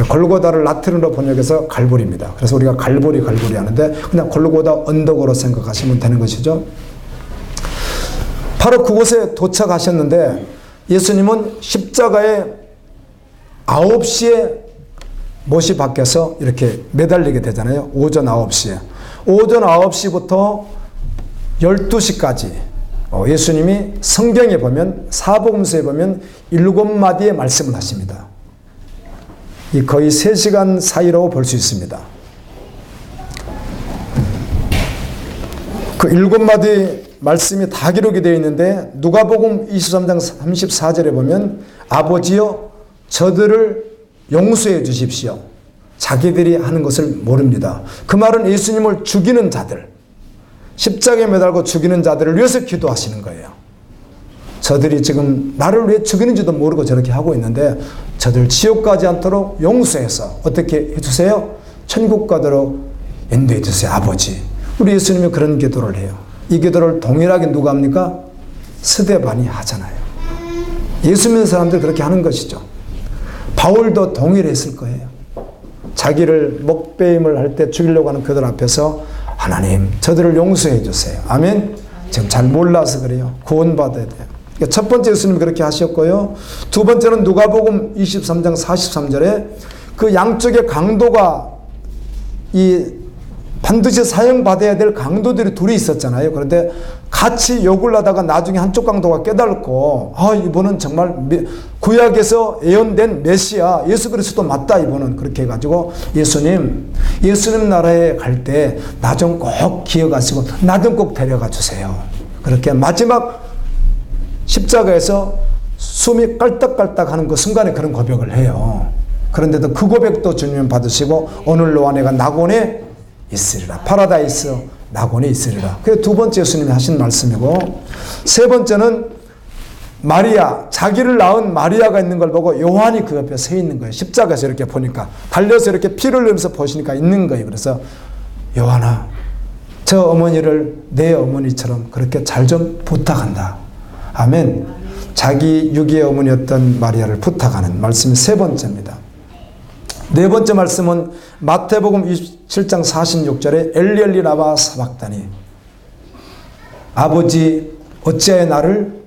골고다를 라틴어로 번역해서 갈보리입니다. 그래서 우리가 갈보리 하는데 그냥 골고다 언덕으로 생각하시면 되는 것이죠. 바로 그곳에 도착하셨는데 예수님은 십자가에 9시에 못이 박혀서 이렇게 매달리게 되잖아요. 오전 9시에. 오전 9시부터 12시까지 예수님이 성경에 보면 사복음서에 보면 7마디의 말씀을 하십니다. 이 거의 3시간 사이라고 볼 수 있습니다. 그 7마디 말씀이 다 기록이 되어 있는데 누가복음 23장 34절에 보면 아버지여 저들을 용서해 주십시오. 자기들이 하는 것을 모릅니다. 그 말은 예수님을 죽이는 자들, 십자가에 매달고 죽이는 자들을 위해서 기도하시는 거예요. 저들이 지금 나를 왜 죽이는지도 모르고 저렇게 하고 있는데 저들 지옥 가지 않도록 용서해서 어떻게 해주세요? 천국 가도록 인도해 주세요. 아버지. 우리 예수님이 그런 기도를 해요. 이 기도를 동일하게 누가 합니까? 스데반이 하잖아요. 예수 믿는 사람들 그렇게 하는 것이죠. 바울도 동일했을 거예요. 자기를 목배임을 할 때 죽이려고 하는 그들 앞에서 하나님 저들을 용서해 주세요. 아멘. 지금 잘 몰라서 그래요. 구원받아야 돼요. 첫 번째 예수님이 그렇게 하셨고요. 두 번째는 누가복음 23장 43절에 그 양쪽의 강도가 반드시 사형받아야 될 강도들이 둘이 있었잖아요. 그런데 같이 욕을 하다가 나중에 한쪽 강도가 깨달고 이분은 정말 구약에서 예언된 메시아 예수 그리스도 맞다 이분은. 그렇게 해가지고 예수님 나라에 갈 때 나 좀 꼭 기억하시고 나 좀 꼭 데려가 주세요. 그렇게 마지막 십자가에서 숨이 깔딱깔딱 하는 그 순간에 그런 고백을 해요. 그런데도 그 고백도 주님은 받으시고 오늘 너와 내가 낙원에 있으리라. 파라다이스 낙원에 있으리라. 그게 두 번째 예수님이 하신 말씀이고, 세 번째는 마리아, 자기를 낳은 마리아가 있는 걸 보고 요한이 그 옆에 서 있는 거예요. 십자가에서 이렇게 보니까, 달려서 이렇게 피를 흘리면서 보시니까 있는 거예요. 그래서 요한아, 저 어머니를 내 어머니처럼 그렇게 잘 좀 부탁한다. 아멘. 자기 유기의 어머니였던 마리아를 부탁하는 말씀이 세 번째입니다. 네 번째 말씀은 마태복음 27장 46절에 엘리 라마 사박다니, 아버지 어찌하여 나를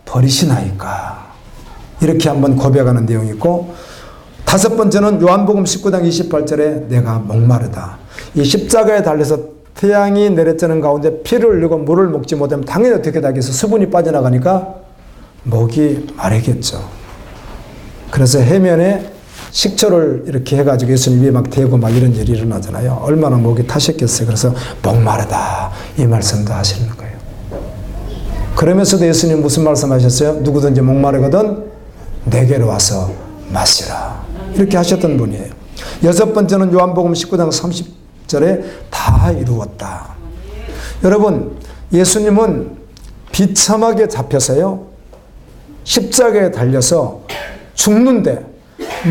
버리시나이까, 이렇게 한번 고백하는 내용이 있고, 다섯 번째는 요한복음 19장 28절에 내가 목마르다. 이 십자가에 달려서 태양이 내려쬐는 가운데 피를 흘리고 물을 먹지 못하면 당연히 어떻게 되겠어? 수분이 빠져나가니까 목이 마르겠죠. 그래서 해면에 식초를 이렇게 해가지고 예수님이 막 대고 막 이런 일이 일어나잖아요. 얼마나 목이 타셨겠어요. 그래서 목마르다 이 말씀도 하시는 거예요. 그러면서도 예수님 무슨 말씀하셨어요? 누구든지 목마르거든 내게로 와서 마시라. 이렇게 하셨던 분이에요. 여섯 번째는 요한복음 19장 30절에 다 이루었다. 여러분, 예수님은 비참하게 잡혀서요, 십자가에 달려서 죽는데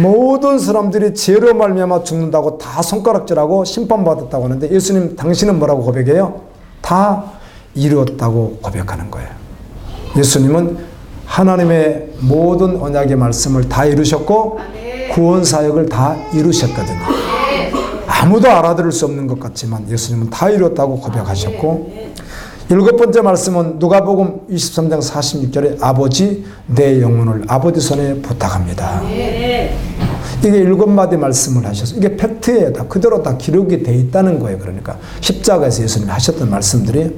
모든 사람들이 죄로 말미암아 죽는다고 다 손가락질하고 심판받았다고 하는데 예수님 당신은 뭐라고 고백해요? 다 이루었다고 고백하는 거예요. 예수님은 하나님의 모든 언약의 말씀을 다 이루셨고 구원 사역을 다 이루셨거든요. 아무도 알아들을 수 없는 것 같지만 예수님은 다 이루었다고 고백하셨고, 일곱 번째 말씀은 누가복음 23장 46절에 아버지 내 영혼을 아버지 손에 부탁합니다. 이게 일곱 마디 말씀을 하셔서 이게 팩트에 다 그대로 다 기록이 돼 있다는 거예요. 그러니까 십자가에서 예수님이 하셨던 말씀들이.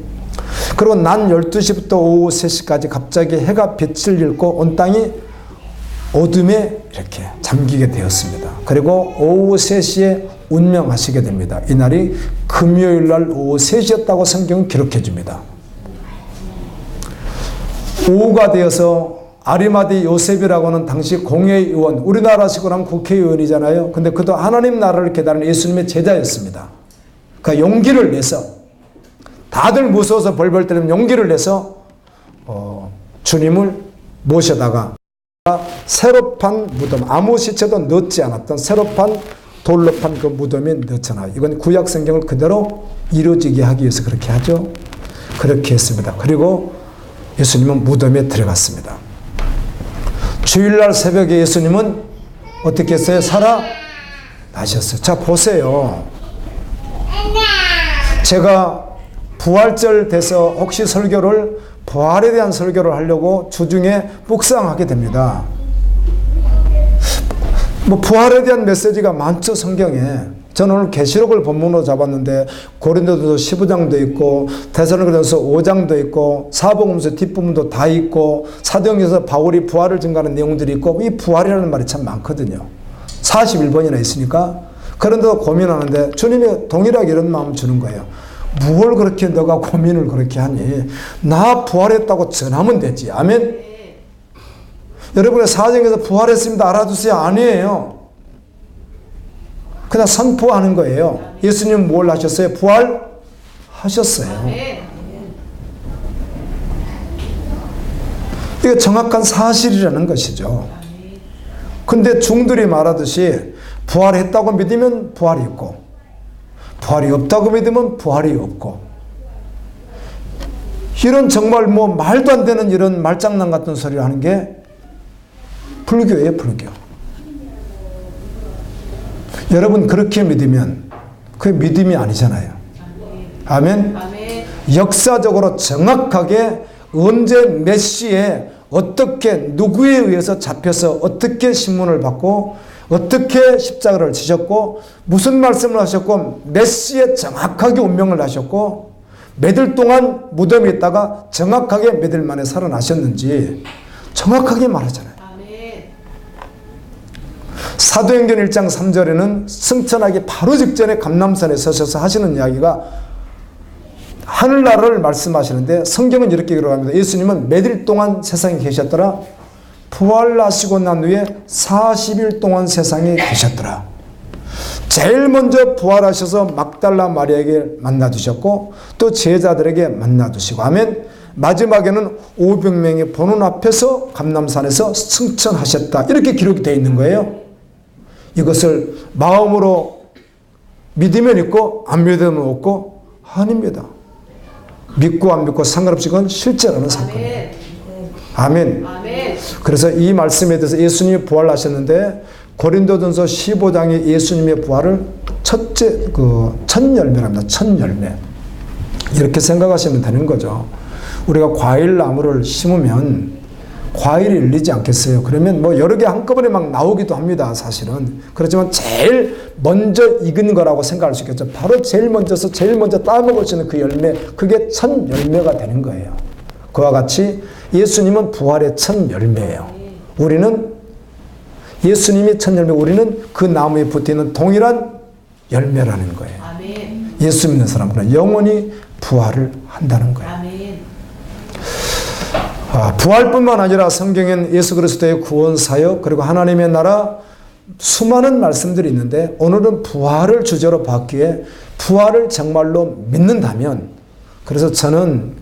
그리고 난 12시부터 오후 3시까지 갑자기 해가 빛을 잃고 온 땅이 어둠에 이렇게 잠기게 되었습니다. 그리고 오후 3시에 운명하시게 됩니다. 이날이 금요일 날 오후 3시였다고 성경은 기록해 줍니다. 오후가 되어서 아리마디 요셉이라고 하는 당시 공회의원, 우리나라식으로 하면 국회의원이잖아요. 근데 그도 하나님 나라를 기다리는 예수님의 제자였습니다. 그러니까 용기를 내서, 다들 무서워서 벌벌 떨면 용기를 내서 주님을 모셔다가 새로 판 무덤, 아무 시체도 넣지 않았던 새로 판 돌로 판 그 무덤에 넣잖아요. 이건 구약 성경을 그대로 이루어지게 하기 위해서 그렇게 하죠. 그렇게 했습니다. 그리고 예수님은 무덤에 들어갔습니다. 주일날 새벽에 예수님은 어떻게 했어요? 살아나셨어요. 자, 보세요. 제가 부활절 돼서 혹시 설교를, 부활에 대한 설교를 하려고 주중에 묵상하게 됩니다. 뭐 부활에 대한 메시지가 많죠, 성경에. 저는 오늘 계시록을 본문으로 잡았는데 고린도전서 15장도 있고 데살로니가전서 5장도 있고 사복음서 뒷부분도 다 있고 사도행전에서 바울이 부활을 증거하는 내용들이 있고, 이 부활이라는 말이 참 많거든요. 41번이나 있으니까. 그런데도 고민하는데 주님이 동일하게 이런 마음 주는 거예요. 뭘 그렇게 너가 고민을 그렇게 하니? 나 부활했다고 전하면 되지. 아멘. 여러분의 사정에서 부활했습니다 알아두세요. 아니에요. 그냥 선포하는 거예요. 예수님은 뭘 하셨어요? 부활하셨어요. 이게 정확한 사실이라는 것이죠. 근데 중들이 말하듯이 부활했다고 믿으면 부활이 있고, 부활이 없다고 믿으면 부활이 없고, 이런 정말 뭐 말도 안 되는 이런 말장난 같은 소리를 하는 게 불교예요, 불교. 여러분 그렇게 믿으면 그게 믿음이 아니잖아요. 아멘? 역사적으로 정확하게 언제 몇 시에 어떻게 누구에 의해서 잡혀서 어떻게 신문을 받고 어떻게 십자가를 지셨고 무슨 말씀을 하셨고 몇 시에 정확하게 운명을 하셨고 몇일 동안 무덤에 있다가 정확하게 몇일 만에 살아나셨는지 정확하게 말하잖아요. 사도행전 1장 3절에는 승천하기 바로 직전에 감람산에 서셔서 하시는 이야기가 하늘나라를 말씀하시는데 성경은 이렇게 기록합니다. 예수님은 몇일 동안 세상에 계셨더라? 부활하시고 난 후에 40일 동안 세상에 계셨더라. 제일 먼저 부활하셔서 막달라 마리아에게 만나주셨고 또 제자들에게 만나주시고, 아멘. 마지막에는 500명이 보는 앞에서 감람산에서 승천하셨다. 이렇게 기록이 되어 있는 거예요. 이것을 마음으로 믿으면 있고 안 믿으면 없고 아닙니다. 믿고 안 믿고 상관없이 그건 실제라는 사건이에요. 아멘. 그래서 이 말씀에 대해서 예수님이 부활하셨는데 고린도전서 15장에 예수님의 부활을 첫 열매랍니다. 첫 열매. 이렇게 생각하시면 되는 거죠. 우리가 과일 나무를 심으면 과일이 열리지 않겠어요? 그러면 뭐 여러 개 한꺼번에 막 나오기도 합니다, 사실은. 그렇지만 제일 먼저 익은 거라고 생각할 수 있겠죠. 바로 제일 먼저 따먹을 수 있는 그 열매, 그게 첫 열매가 되는 거예요. 그와 같이 예수님은 부활의 첫 열매예요. 우리는 예수님이 첫 열매, 우리는 그 나무에 붙어있는 동일한 열매라는 거예요. 아멘. 예수 믿는 사람들은 영원히 부활을 한다는 거예요. 아멘. 부활뿐만 아니라 성경엔 예수 그리스도의 구원 사역 그리고 하나님의 나라 수많은 말씀들이 있는데 오늘은 부활을 주제로 봤기에 부활을 정말로 믿는다면, 그래서 저는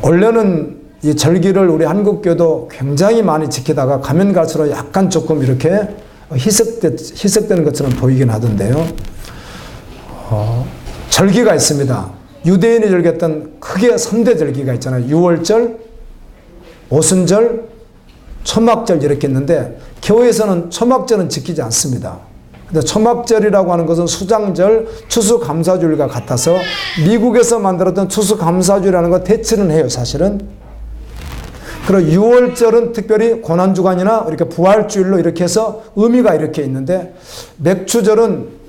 원래는 이 절기를 우리 한국교도 굉장히 많이 지키다가 가면 갈수록 약간 조금 이렇게 희석되는 것처럼 보이긴 하던데요. 절기가 있습니다. 유대인이 절기했던 크게 3대 절기가 있잖아요. 유월절, 오순절, 초막절 이렇게 있는데 교회에서는 초막절은 지키지 않습니다. 근데 초막절이라고 하는 것은 수장절, 추수감사주일과 같아서 미국에서 만들었던 추수감사주일이라는 거 대체는 해요, 사실은. 그리고 유월절은 특별히 고난주간이나 이렇게 부활주일로 이렇게 해서 의미가 이렇게 있는데, 맥주절은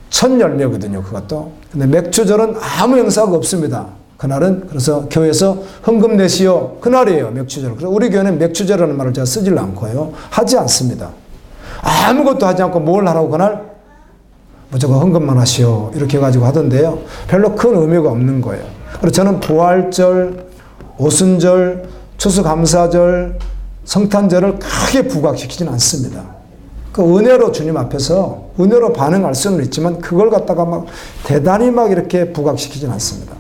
첫 열매거든요, 그것도. 근데 맥주절은 아무 행사가 없습니다. 그날은. 그래서 교회에서 헌금 내시오. 그날이에요, 맥주절. 그래서 우리 교회는 맥주절이라는 말을 제가 쓰질 않고요. 하지 않습니다. 아무것도 하지 않고 뭘 하라고 그날? 무조건 헌금만 하시오. 이렇게 해가지고 하던데요. 별로 큰 의미가 없는 거예요. 그래서 저는 부활절, 오순절, 추수감사절, 성탄절을 크게 부각시키지는 않습니다. 그 은혜로 주님 앞에서 은혜로 반응할 수는 있지만 그걸 갖다가 막 대단히 막 이렇게 부각시키지는 않습니다.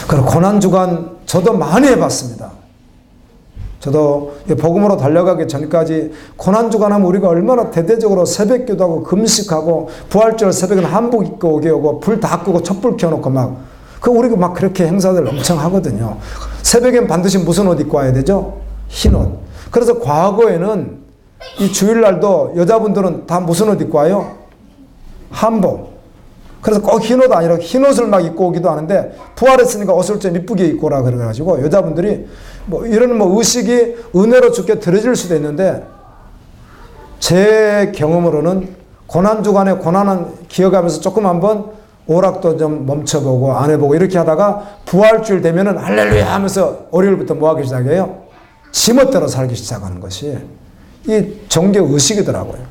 그리고 고난주간 저도 많이 해봤습니다. 저도 복음으로 달려가기 전까지 고난주간 하면 우리가 얼마나 대대적으로 새벽기도 하고 금식하고 부활절 새벽에는 한복 입고 오게 오고 불 다 끄고 촛불 켜놓고 우리가 막 그렇게 행사들 엄청 하거든요. 새벽엔 반드시 무슨 옷 입고 와야 되죠? 흰 옷. 그래서 과거에는 이 주일날도 여자분들은 다 무슨 옷 입고 와요? 한복. 그래서 꼭 흰 옷 아니라 흰 옷을 막 입고 오기도 하는데 부활했으니까 옷을 좀 이쁘게 입고 오라 그래가지고 여자분들이 이런 의식이 은혜로 주께 드려질 수도 있는데, 제 경험으로는 고난주간에 고난은 기억하면서 조금 한번 오락도 좀 멈춰보고 안 해보고 이렇게 하다가 부활주일 되면은 할렐루야 하면서 월요일부터 뭐 하기 시작해요? 지멋대로 살기 시작하는 것이 이 종교 의식이더라고요.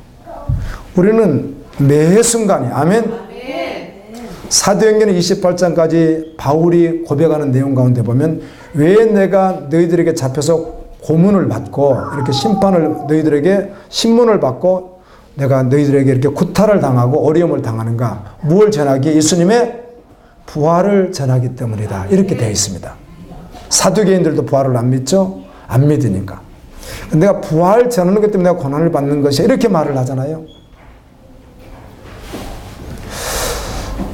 우리는 매 순간이, 아멘. 사도행전 28장까지 바울이 고백하는 내용 가운데 보면, 왜 내가 너희들에게 잡혀서 고문을 받고 이렇게 심판을 너희들에게 신문을 받고 내가 너희들에게 이렇게 구타를 당하고 어려움을 당하는가? 무엇을 전하기? 예수님의 부활을 전하기 때문이다. 이렇게 되어 있습니다. 사두개인들도 부활을 안 믿죠? 안 믿으니까. 내가 부활 전하는 것 때문에 내가 고난을 받는 것이야. 이렇게 말을 하잖아요.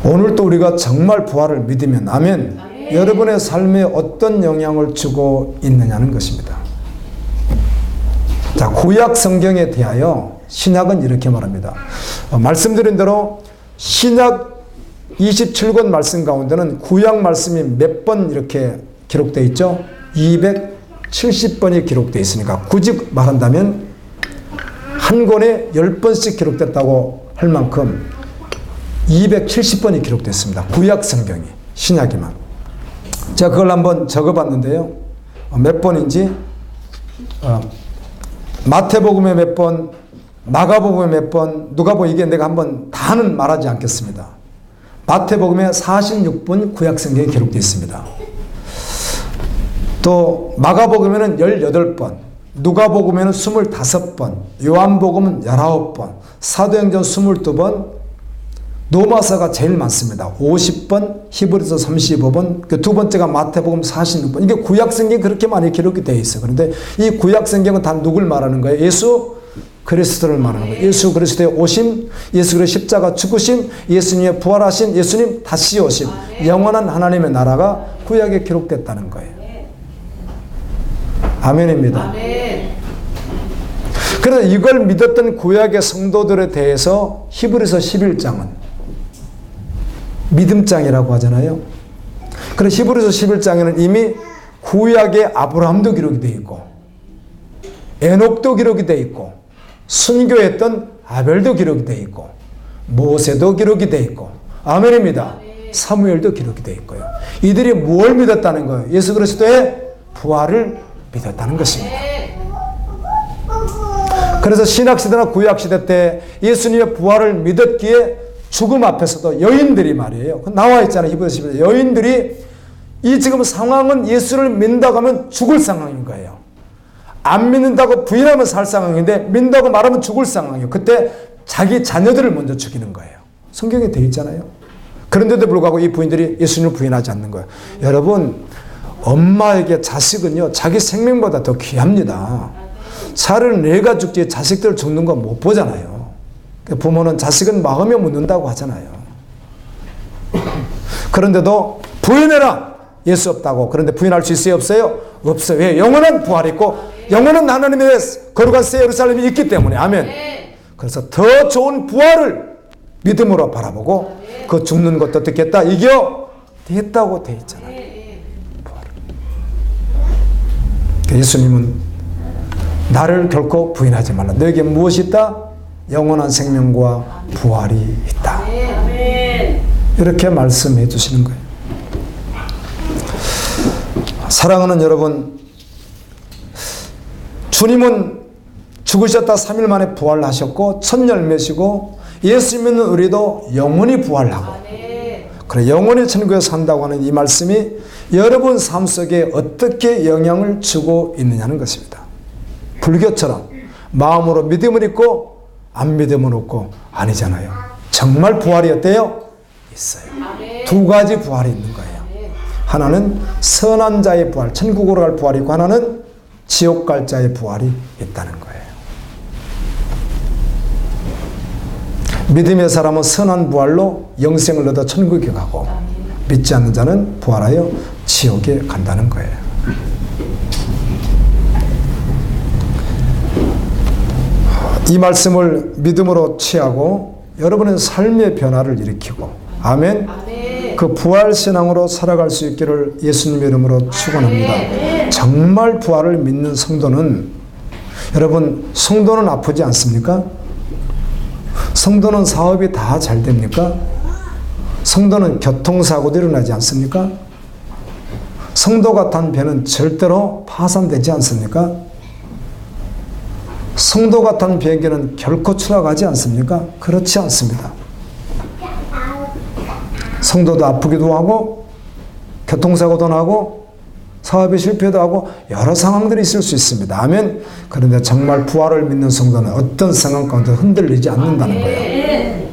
오늘도 우리가 정말 부활을 믿으면, 아멘. 여러분의 삶에 어떤 영향을 주고 있느냐는 것입니다. 자, 구약 성경에 대하여 신약은 이렇게 말합니다. 말씀드린 대로 신약 27권 말씀 가운데는 구약 말씀이 몇 번 이렇게 기록되어 있죠? 270번이 기록되어 있으니까 굳이 말한다면 한 권에 10번씩 기록됐다고 할 만큼 270번이 기록됐습니다. 구약 성경이, 신약이만. 제가 그걸 한번 적어봤는데요. 몇 번인지, 마태복음에 몇 번, 마가복음에 몇 번, 누가복음, 이게 내가 한번 다는 말하지 않겠습니다. 마태복음에 46번 구약 성경이 기록되어 있습니다. 또 마가복음에는 18번, 누가복음에는 25번, 요한복음은 19번, 사도행전 22번, 로마서가 제일 많습니다. 50번, 히브리서 35번, 그 두 번째가 마태복음 46번. 이게 구약성경이 그렇게 많이 기록이 되어 있어요. 그런데 이 구약성경은 다 누굴 말하는 거예요? 예수 그리스도를 말하는 거예요. 예수 그리스도의 오심, 예수 그리스도의 십자가 죽으심, 예수님의 부활하신, 예수님 다시 오심, 영원한 하나님의 나라가 구약에 기록됐다는 거예요. 아멘입니다. 아멘. 그래서 이걸 믿었던 구약의 성도들에 대해서 히브리서 11장은 믿음장이라고 하잖아요. 그래서 히브리서 11장에는 이미 구약의 아브라함도 기록이 되어 있고, 에녹도 기록이 되어 있고, 순교했던 아벨도 기록이 되어 있고, 모세도 기록이 되어 있고, 아멘입니다. 사무엘도 기록이 되어 있고요. 이들이 뭘 믿었다는 거예요? 예수 그리스도의 부활을 믿었다는 것입니다. 그래서 신약시대나 구약시대 때 예수님의 부활을 믿었기에 죽음 앞에서도 여인들이 말이에요. 나와 있잖아요. 히브리서 11장. 여인들이 이 지금 상황은 예수를 믿는다고 하면 죽을 상황인 거예요. 안 믿는다고 부인하면 살 상황인데 믿는다고 말하면 죽을 상황이에요. 그때 자기 자녀들을 먼저 죽이는 거예요. 성경에 되어 있잖아요. 그런데도 불구하고 이 부인들이 예수님을 부인하지 않는 거예요. 여러분, 엄마에게 자식은요, 자기 생명보다 더 귀합니다. 차를 내가 죽지 자식들 죽는 거 못 보잖아요. 부모는 자식은 마음에 묻는다고 하잖아요. 그런데도 부인해라! 예수 없다고. 그런데 부인할 수 있어요? 없어요? 없어요. 왜? 영원한 부활이 있고 영원한 하나님의 거룩한 새 예루살렘이 있기 때문에. 아멘. 그래서 더 좋은 부활을 믿음으로 바라보고 그 죽는 것도 듣겠다. 이겨 되겠다고 돼 있잖아요. 부활을. 예수님은 나를 결코 부인하지 말라. 너에게 무엇이 있다? 영원한 생명과 부활이 있다. 이렇게 말씀해 주시는 거예요. 사랑하는 여러분, 주님은 죽으셨다 3일 만에 부활하셨고 첫 열매시고 예수 믿는 우리도 영원히 부활하고 그래 영원히 천국에 산다고 하는 이 말씀이 여러분 삶 속에 어떻게 영향을 주고 있느냐는 것입니다. 불교처럼 마음으로 믿음을 있고 안 믿음은 없고 아니잖아요. 정말 부활이 어때요? 있어요. 두 가지 부활이 있는 거예요. 하나는 선한 자의 부활, 천국으로 갈 부활이 있고 하나는 지옥 갈 자의 부활이 있다는 거예요. 믿음의 사람은 선한 부활로 영생을 얻어 천국에 가고 믿지 않는 자는 부활하여 지옥에 간다는 거예요. 이 말씀을 믿음으로 취하고 여러분의 삶의 변화를 일으키고 아멘. 그 부활신앙으로 살아갈 수 있기를 예수님의 이름으로 축원합니다. 정말 부활을 믿는 성도는 여러분 성도는 아프지 않습니까? 성도는 사업이 다 잘 됩니까? 성도는 교통사고도 일어나지 않습니까? 성도가 탄 배는 절대로 파산되지 않습니까? 성도가 탄 비행기는 결코 추락하지 않습니까? 그렇지 않습니다. 성도도 아프기도 하고 교통사고도 나고 사업이 실패도 하고 여러 상황들이 있을 수 있습니다. 아멘. 그런데 정말 부활을 믿는 성도는 어떤 상황 가운데 흔들리지 않는다는 거예요.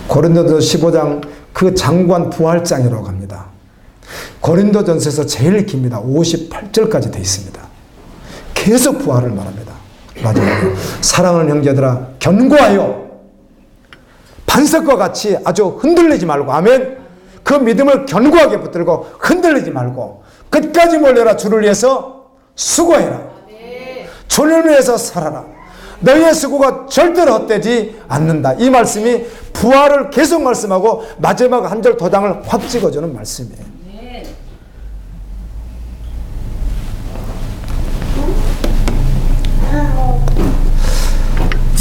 고린도전서 15장 그 장관 부활장이라고 합니다. 고린도전서에서 제일 깁니다. 58절까지 되어 있습니다. 계속 부활을 말합니다. 마지막에 사랑하는 형제들아 견고하여 반석과 같이 아주 흔들리지 말고 아멘. 그 믿음을 견고하게 붙들고 흔들리지 말고 끝까지 몰려라. 주를 위해서 수고해라. 주를 위해서 살아라. 너희의 수고가 절대로 헛되지 않는다. 이 말씀이 부활을 계속 말씀하고 마지막 한 절 도장을 확 찍어주는 말씀이에요.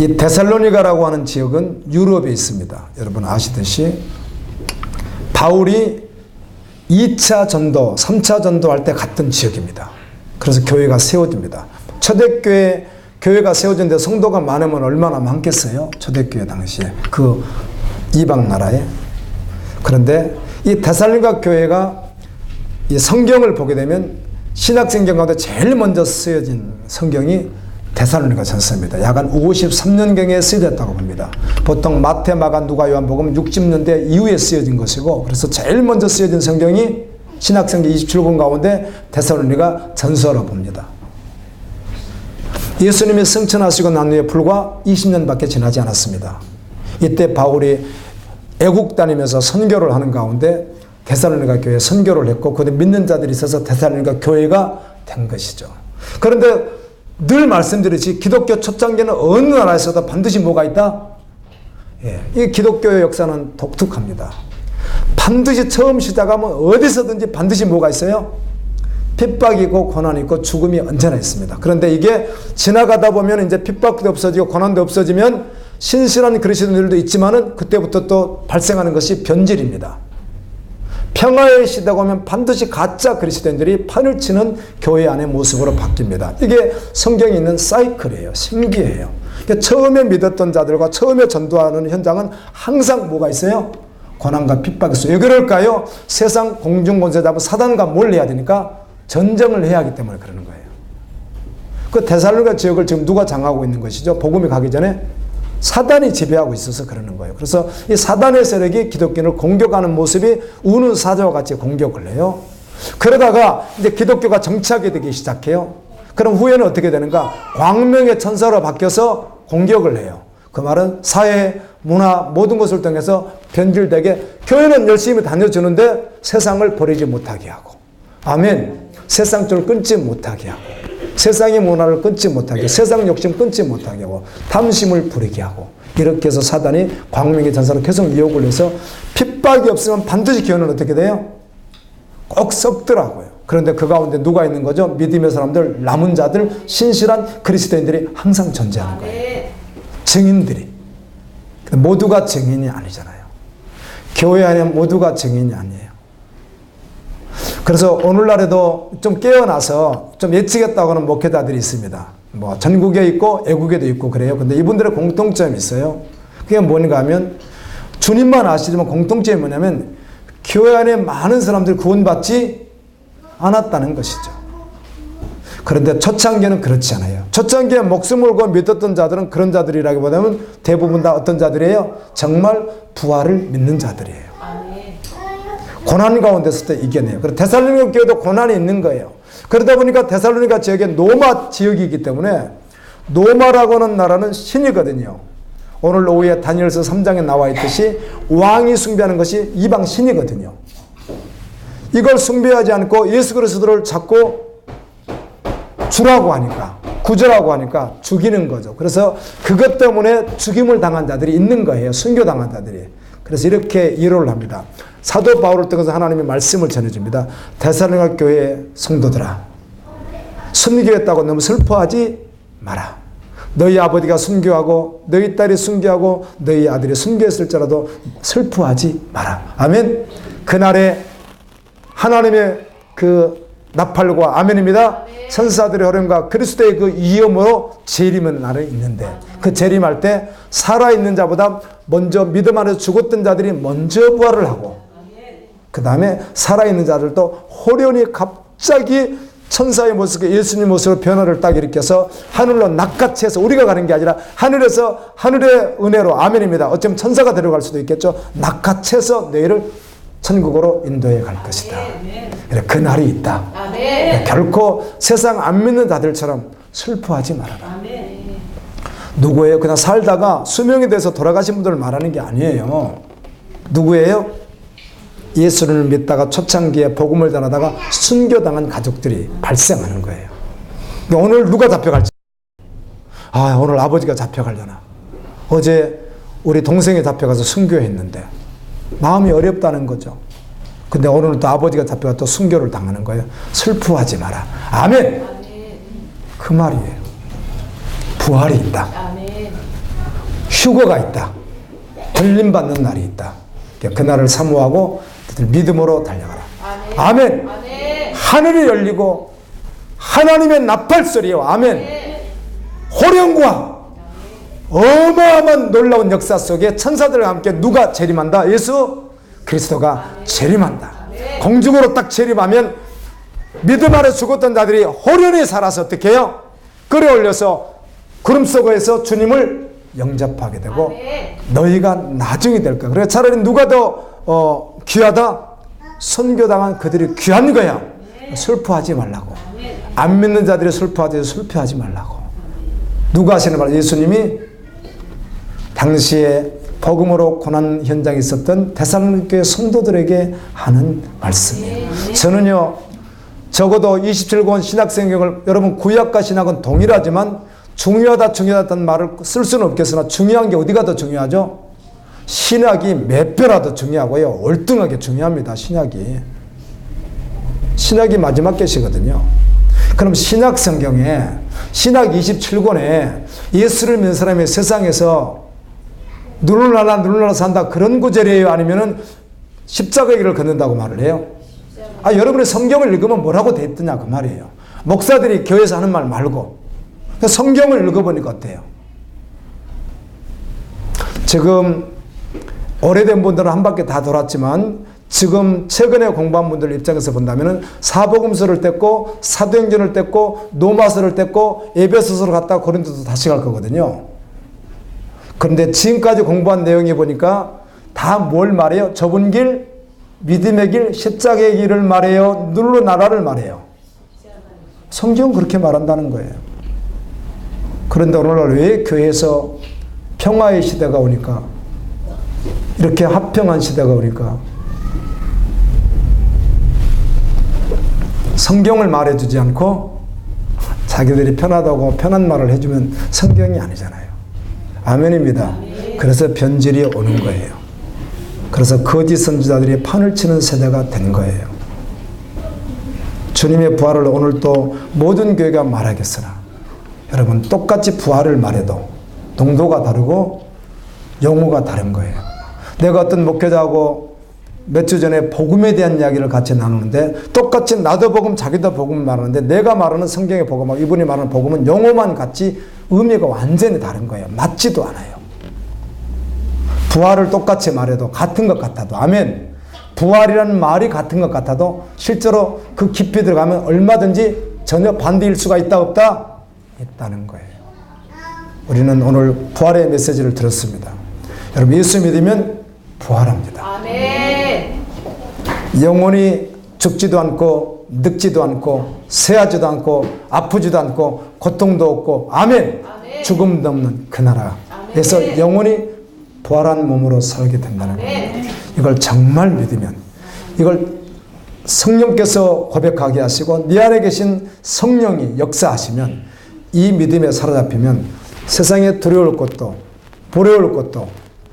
이 데살로니가라고 하는 지역은 유럽에 있습니다. 여러분 아시듯이 바울이 2차 전도, 3차 전도할 때 갔던 지역입니다. 그래서 교회가 세워집니다. 초대교회 교회가 세워졌는데 성도가 많으면 얼마나 많겠어요? 초대교회 당시에 그 이방 나라에. 그런데 이 데살로니가 교회가 이 성경을 보게 되면 신약성경 가운데 제일 먼저 쓰여진 성경이 데살로니가 전서입니다. 약 한 53년경에 쓰여졌다고 봅니다. 보통 마태, 마가, 누가, 요한복음 60년대 이후에 쓰여진 것이고 그래서 제일 먼저 쓰여진 성경이 신약성경 27권 가운데 데살로니가 전서로 봅니다. 예수님이 승천하시고 난 후에 불과 20년밖에 지나지 않았습니다. 이때 바울이 애국 다니면서 선교를 하는 가운데 데살로니가 교회에 선교를 했고 그때 믿는 자들이 있어서 데살로니가 교회가 된 것이죠. 그런데 늘 말씀드리지 기독교 첫 단계는 어느 나라에서도 반드시 뭐가 있다? 예, 이 기독교의 역사는 독특합니다. 반드시 처음 시작하면 어디서든지 반드시 뭐가 있어요? 핍박이 있고 고난이 있고 죽음이 언제나 있습니다. 그런데 이게 지나가다 보면 이제 핍박도 없어지고 고난도 없어지면 신실한 그리스도인들도 있지만은 그때부터 또 발생하는 것이 변질입니다. 평화의 시대가 오면 반드시 가짜 그리스도인들이 판을 치는 교회 안의 모습으로 바뀝니다. 이게 성경에 있는 사이클이에요. 신기해요. 그러니까 처음에 믿었던 자들과 처음에 전도하는 현장은 항상 뭐가 있어요? 고난과 핍박이 있어요. 왜 그럴까요? 세상 공중권세 잡은 사단과 뭘 해야 되니까? 전쟁을 해야 하기 때문에 그러는 거예요. 그 데살로니가 지역을 지금 누가 장악하고 있는 것이죠? 복음이 가기 전에 사단이 지배하고 있어서 그러는 거예요. 그래서 이 사단의 세력이 기독교를 공격하는 모습이 우는 사자와 같이 공격을 해요. 그러다가 이제 기독교가 정착이 되기 시작해요. 그럼 후에는 어떻게 되는가? 광명의 천사로 바뀌어서 공격을 해요. 그 말은 사회, 문화, 모든 것을 통해서 변질되게 교회는 열심히 다녀주는데 세상을 버리지 못하게 하고, 아멘. 세상 쪽을 끊지 못하게 하고, 세상의 문화를 끊지 못하게 하고, 세상 욕심 끊지 못하게 하고, 탐심을 부리게 하고, 이렇게 해서 사단이 광명의 전사로 계속 유혹을 해서 핍박이 없으면 반드시 교회는 어떻게 돼요? 꼭 썩더라고요. 그런데 그 가운데 누가 있는 거죠? 믿음의 사람들, 남은 자들, 신실한 그리스도인들이 항상 존재하는 거예요. 증인들이. 모두가 증인이 아니잖아요. 교회 안에 모두가 증인이 아니에요. 그래서 오늘날에도 좀 깨어나서 좀 예측했다고 하는 목회자들이 있습니다. 뭐 전국에 있고 애국에도 있고 그래요. 근데 이분들의 공통점이 있어요. 그게 뭔가 하면 주님만 아시지만 공통점이 뭐냐면 교회 안에 많은 사람들이 구원받지 않았다는 것이죠. 그런데 초창기는 그렇지 않아요. 초창기에 목숨을 걸고 믿었던 자들은 그런 자들이라기보다는 대부분 다 어떤 자들이에요? 정말 부활을 믿는 자들이에요. 고난 가운데서도 이겨내요. 그리고 데살로니가 교회도 고난이 있는 거예요. 그러다 보니까 데살로니가 지역에 노마 지역이기 때문에 노마라고 하는 나라는 신이거든요. 오늘 오후에 다니엘서 3장에 나와 있듯이 왕이 숭배하는 것이 이방 신이거든요. 이걸 숭배하지 않고 예수 그리스도를 자꾸 주라고 하니까, 구주라고 하니까 죽이는 거죠. 그래서 그것 때문에 죽임을 당한 자들이 있는 거예요. 순교당한 자들이. 그래서 이렇게 위로를 합니다. 사도 바울을 통해서 하나님의 말씀을 전해줍니다. 데살로니가 교회 성도들아, 순교했다고 너무 슬퍼하지 마라. 너희 아버지가 순교하고 너희 딸이 순교하고 너희 아들이 순교했을지라도 슬퍼하지 마라. 아멘. 그날에 하나님의 그 나팔과 아멘입니다. 천사들의 호령과 그리스도의 그 위엄으로 재림하는 날이 있는데, 그 재림할 때 살아있는 자보다 먼저 믿음 안에서 죽었던 자들이 먼저 부활을 하고, 그 다음에 살아있는 자들도 호련히 갑자기 천사의 모습, 예수님 모습으로 변화를 딱 일으켜서 하늘로 낚아채서, 우리가 가는 게 아니라 하늘에서, 하늘의 은혜로, 아멘입니다. 어쩌면 천사가 데려갈 수도 있겠죠. 낚아채서 너희를 천국으로 인도해 갈 것이다. 그래, 그 날이 있다. 그래, 결코 세상 안 믿는 자들처럼 슬퍼하지 말아라. 누구예요? 그냥 살다가 수명에 대해서 돌아가신 분들을 말하는 게 아니에요. 누구예요? 예수를 믿다가 초창기에 복음을 전하다가 순교당한 가족들이 발생하는 거예요. 오늘 누가 잡혀갈지. 아, 오늘 아버지가 잡혀가려나. 어제 우리 동생이 잡혀가서 순교했는데 마음이 어렵다는 거죠. 근데 오늘은 또 아버지가 잡혀가 또 순교를 당하는 거예요. 슬퍼하지 마라. 아멘. 그 말이에요. 부활이 있다. 휴거가 있다. 들림받는 날이 있다. 그날을 사모하고 믿음으로 달려가라. 아멘. 하늘이 열리고 하나님의 나팔소리요. 아멘. 호령과 어마어마한 놀라운 역사 속에 천사들과 함께 누가 재림한다? 예수 그리스도가 재림한다. 공중으로 딱 재림하면 믿음 안에 죽었던 자들이 호련히 살아서 어떻게 해요? 끌어올려서 구름 속에서 주님을 영접하게 되고 너희가 나중에 될 거야. 그래 차라리 누가 더 귀하다? 선교당한 그들이 귀한 거야. 슬퍼하지 말라고. 안 믿는 자들이 슬퍼하지 말라고. 누가 하시는 말? 예수님이 당시에 복음으로 고난 현장에 있었던 데살로니가 성도들에게 하는 말씀이에요. 저는요, 적어도 27권 신약성경을, 여러분 구약과 신약은 동일하지만 중요하다는 말을 쓸 수는 없겠으나 중요한 게 어디가 더 중요하죠? 신약이 몇 배나 더 중요하고요. 월등하게 중요합니다. 신약이 마지막 계시거든요. 그럼 신약 성경에, 신약 27권에 예수를 믿는 사람이 세상에서 누르나라 산다 그런 구절이에요? 아니면은 십자가 길을 걷는다고 말을 해요? 여러분이 성경을 읽으면 뭐라고 돼 있더냐 그 말이에요. 목사들이 교회에서 하는 말 말고 성경을 읽어보니까 어때요? 지금 오래된 분들은 한 바퀴 다 돌았지만 지금 최근에 공부한 분들 입장에서 본다면 사복음서를 뗐고 사도행전을 뗐고 로마서를 뗐고 에베소서를 갔다가 고린도서 다시 갈 거거든요. 그런데 지금까지 공부한 내용이 보니까 다 뭘 말해요? 좁은 길, 믿음의 길, 십자가의 길을 말해요? 눈으로 나라를 말해요? 성경은 그렇게 말한다는 거예요. 그런데 오늘날 왜 교회에서 평화의 시대가 오니까, 이렇게 화평한 시대가 오니까 성경을 말해주지 않고 자기들이 편하다고 편한 말을 해주면 성경이 아니잖아요. 아멘입니다. 그래서 변질이 오는 거예요. 그래서 거짓 선지자들이 판을 치는 세대가 된 거예요. 주님의 부활을 오늘 또 모든 교회가 말하겠으나 여러분 똑같이 부활을 말해도 농도가 다르고 용어가 다른 거예요. 내가 어떤 목회자하고 몇 주 전에 복음에 대한 이야기를 같이 나누는데 똑같이 나도 복음 자기도 복음을 말하는데 내가 말하는 성경의 복음하고 이분이 말하는 복음은 용어만 같이 의미가 완전히 다른 거예요. 맞지도 않아요. 부활을 똑같이 말해도 같은 것 같아도 아멘. 부활이라는 말이 같은 것 같아도 실제로 그 깊이 들어가면 얼마든지 전혀 반대일 수가 있다 없다? 있다는 거예요. 우리는 오늘 부활의 메시지를 들었습니다. 여러분 예수 믿으면 부활합니다. 아멘. 영혼이 죽지도 않고 늙지도 않고 쇠하지도 않고 아프지도 않고 고통도 없고 아멘. 아멘. 죽음도 없는 그 나라에서 아멘. 영혼이 부활한 몸으로 살게 된다는 겁니다. 이걸 정말 믿으면 이걸 성령께서 고백하게 하시고 네 안에 계신 성령이 역사하시면 이 믿음에 사로잡히면 세상에 두려울 것도 부러울 것도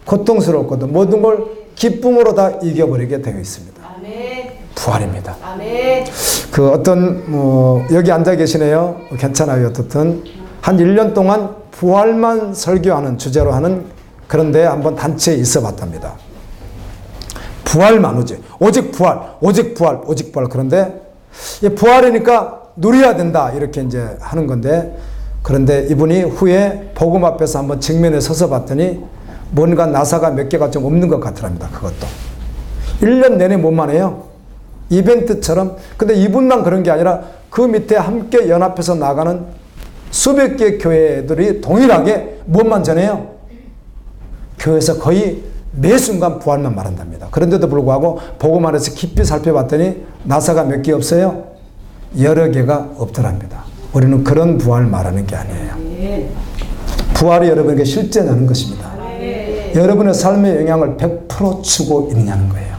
고통스러울 것도 모든 걸 기쁨으로 다 이겨버리게 되어 있습니다. 아멘. 부활입니다. 아멘. 그 어떤 여기 앉아 계시네요. 괜찮아요. 어떻든 한 1년 동안 부활만 설교하는 주제로 하는 그런 데 한번 단체에 있어 봤답니다. 부활만 오직 부활, 오직 부활, 오직 부활. 그런데 이 부활이니까 누려야 된다 이렇게 이제 하는 건데 그런데 이분이 후에 복음 앞에서 한번 직면에 서서 봤더니 뭔가 나사가 몇 개가 좀 없는 것 같더랍니다. 그것도 1년 내내 뭐만 해요? 이벤트처럼. 근데 이분만 그런 게 아니라 그 밑에 함께 연합해서 나가는 수백 개의 교회들이 동일하게 무엇만 전해요? 교회에서 거의 매 순간 부활만 말한답니다. 그런데도 불구하고 복음 안에서 깊이 살펴봤더니 나사가 몇 개 없어요? 여러 개가 없더랍니다. 우리는 그런 부활 말하는 게 아니에요. 부활이 여러분에게 실제냐는 것입니다. 여러분의 삶의 영향을 100% 주고 있느냐는 거예요.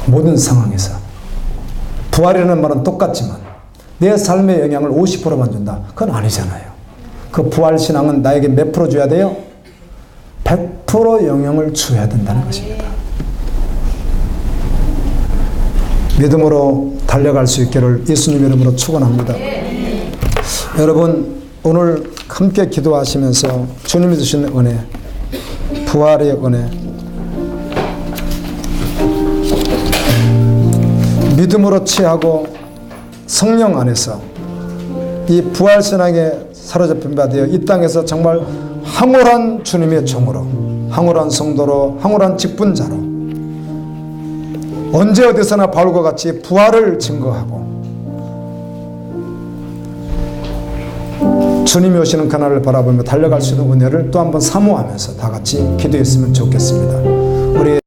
모든 상황에서. 부활이라는 말은 똑같지만 내 삶의 영향을 50%만 준다. 그건 아니잖아요. 그 부활 신앙은 나에게 몇 프로 줘야 돼요? 100% 영향을 줘야 된다는 것입니다. 믿음으로 달려갈 수 있기를 예수님 이름으로 축원합니다. 여러분 오늘 함께 기도하시면서 주님이 주신 은혜, 부활의 은혜, 믿음으로 취하고 성령 안에서 이 부활신앙에 사로잡힌 바 되어 이 땅에서 정말 황홀한 주님의 종으로, 황홀한 성도로, 황홀한 직분자로 언제 어디서나 바울과 같이 부활을 증거하고 주님이 오시는 그날을 바라보며 달려갈 수 있는 은혜를 또 한번 사모하면서 다 같이 기도했으면 좋겠습니다. 우리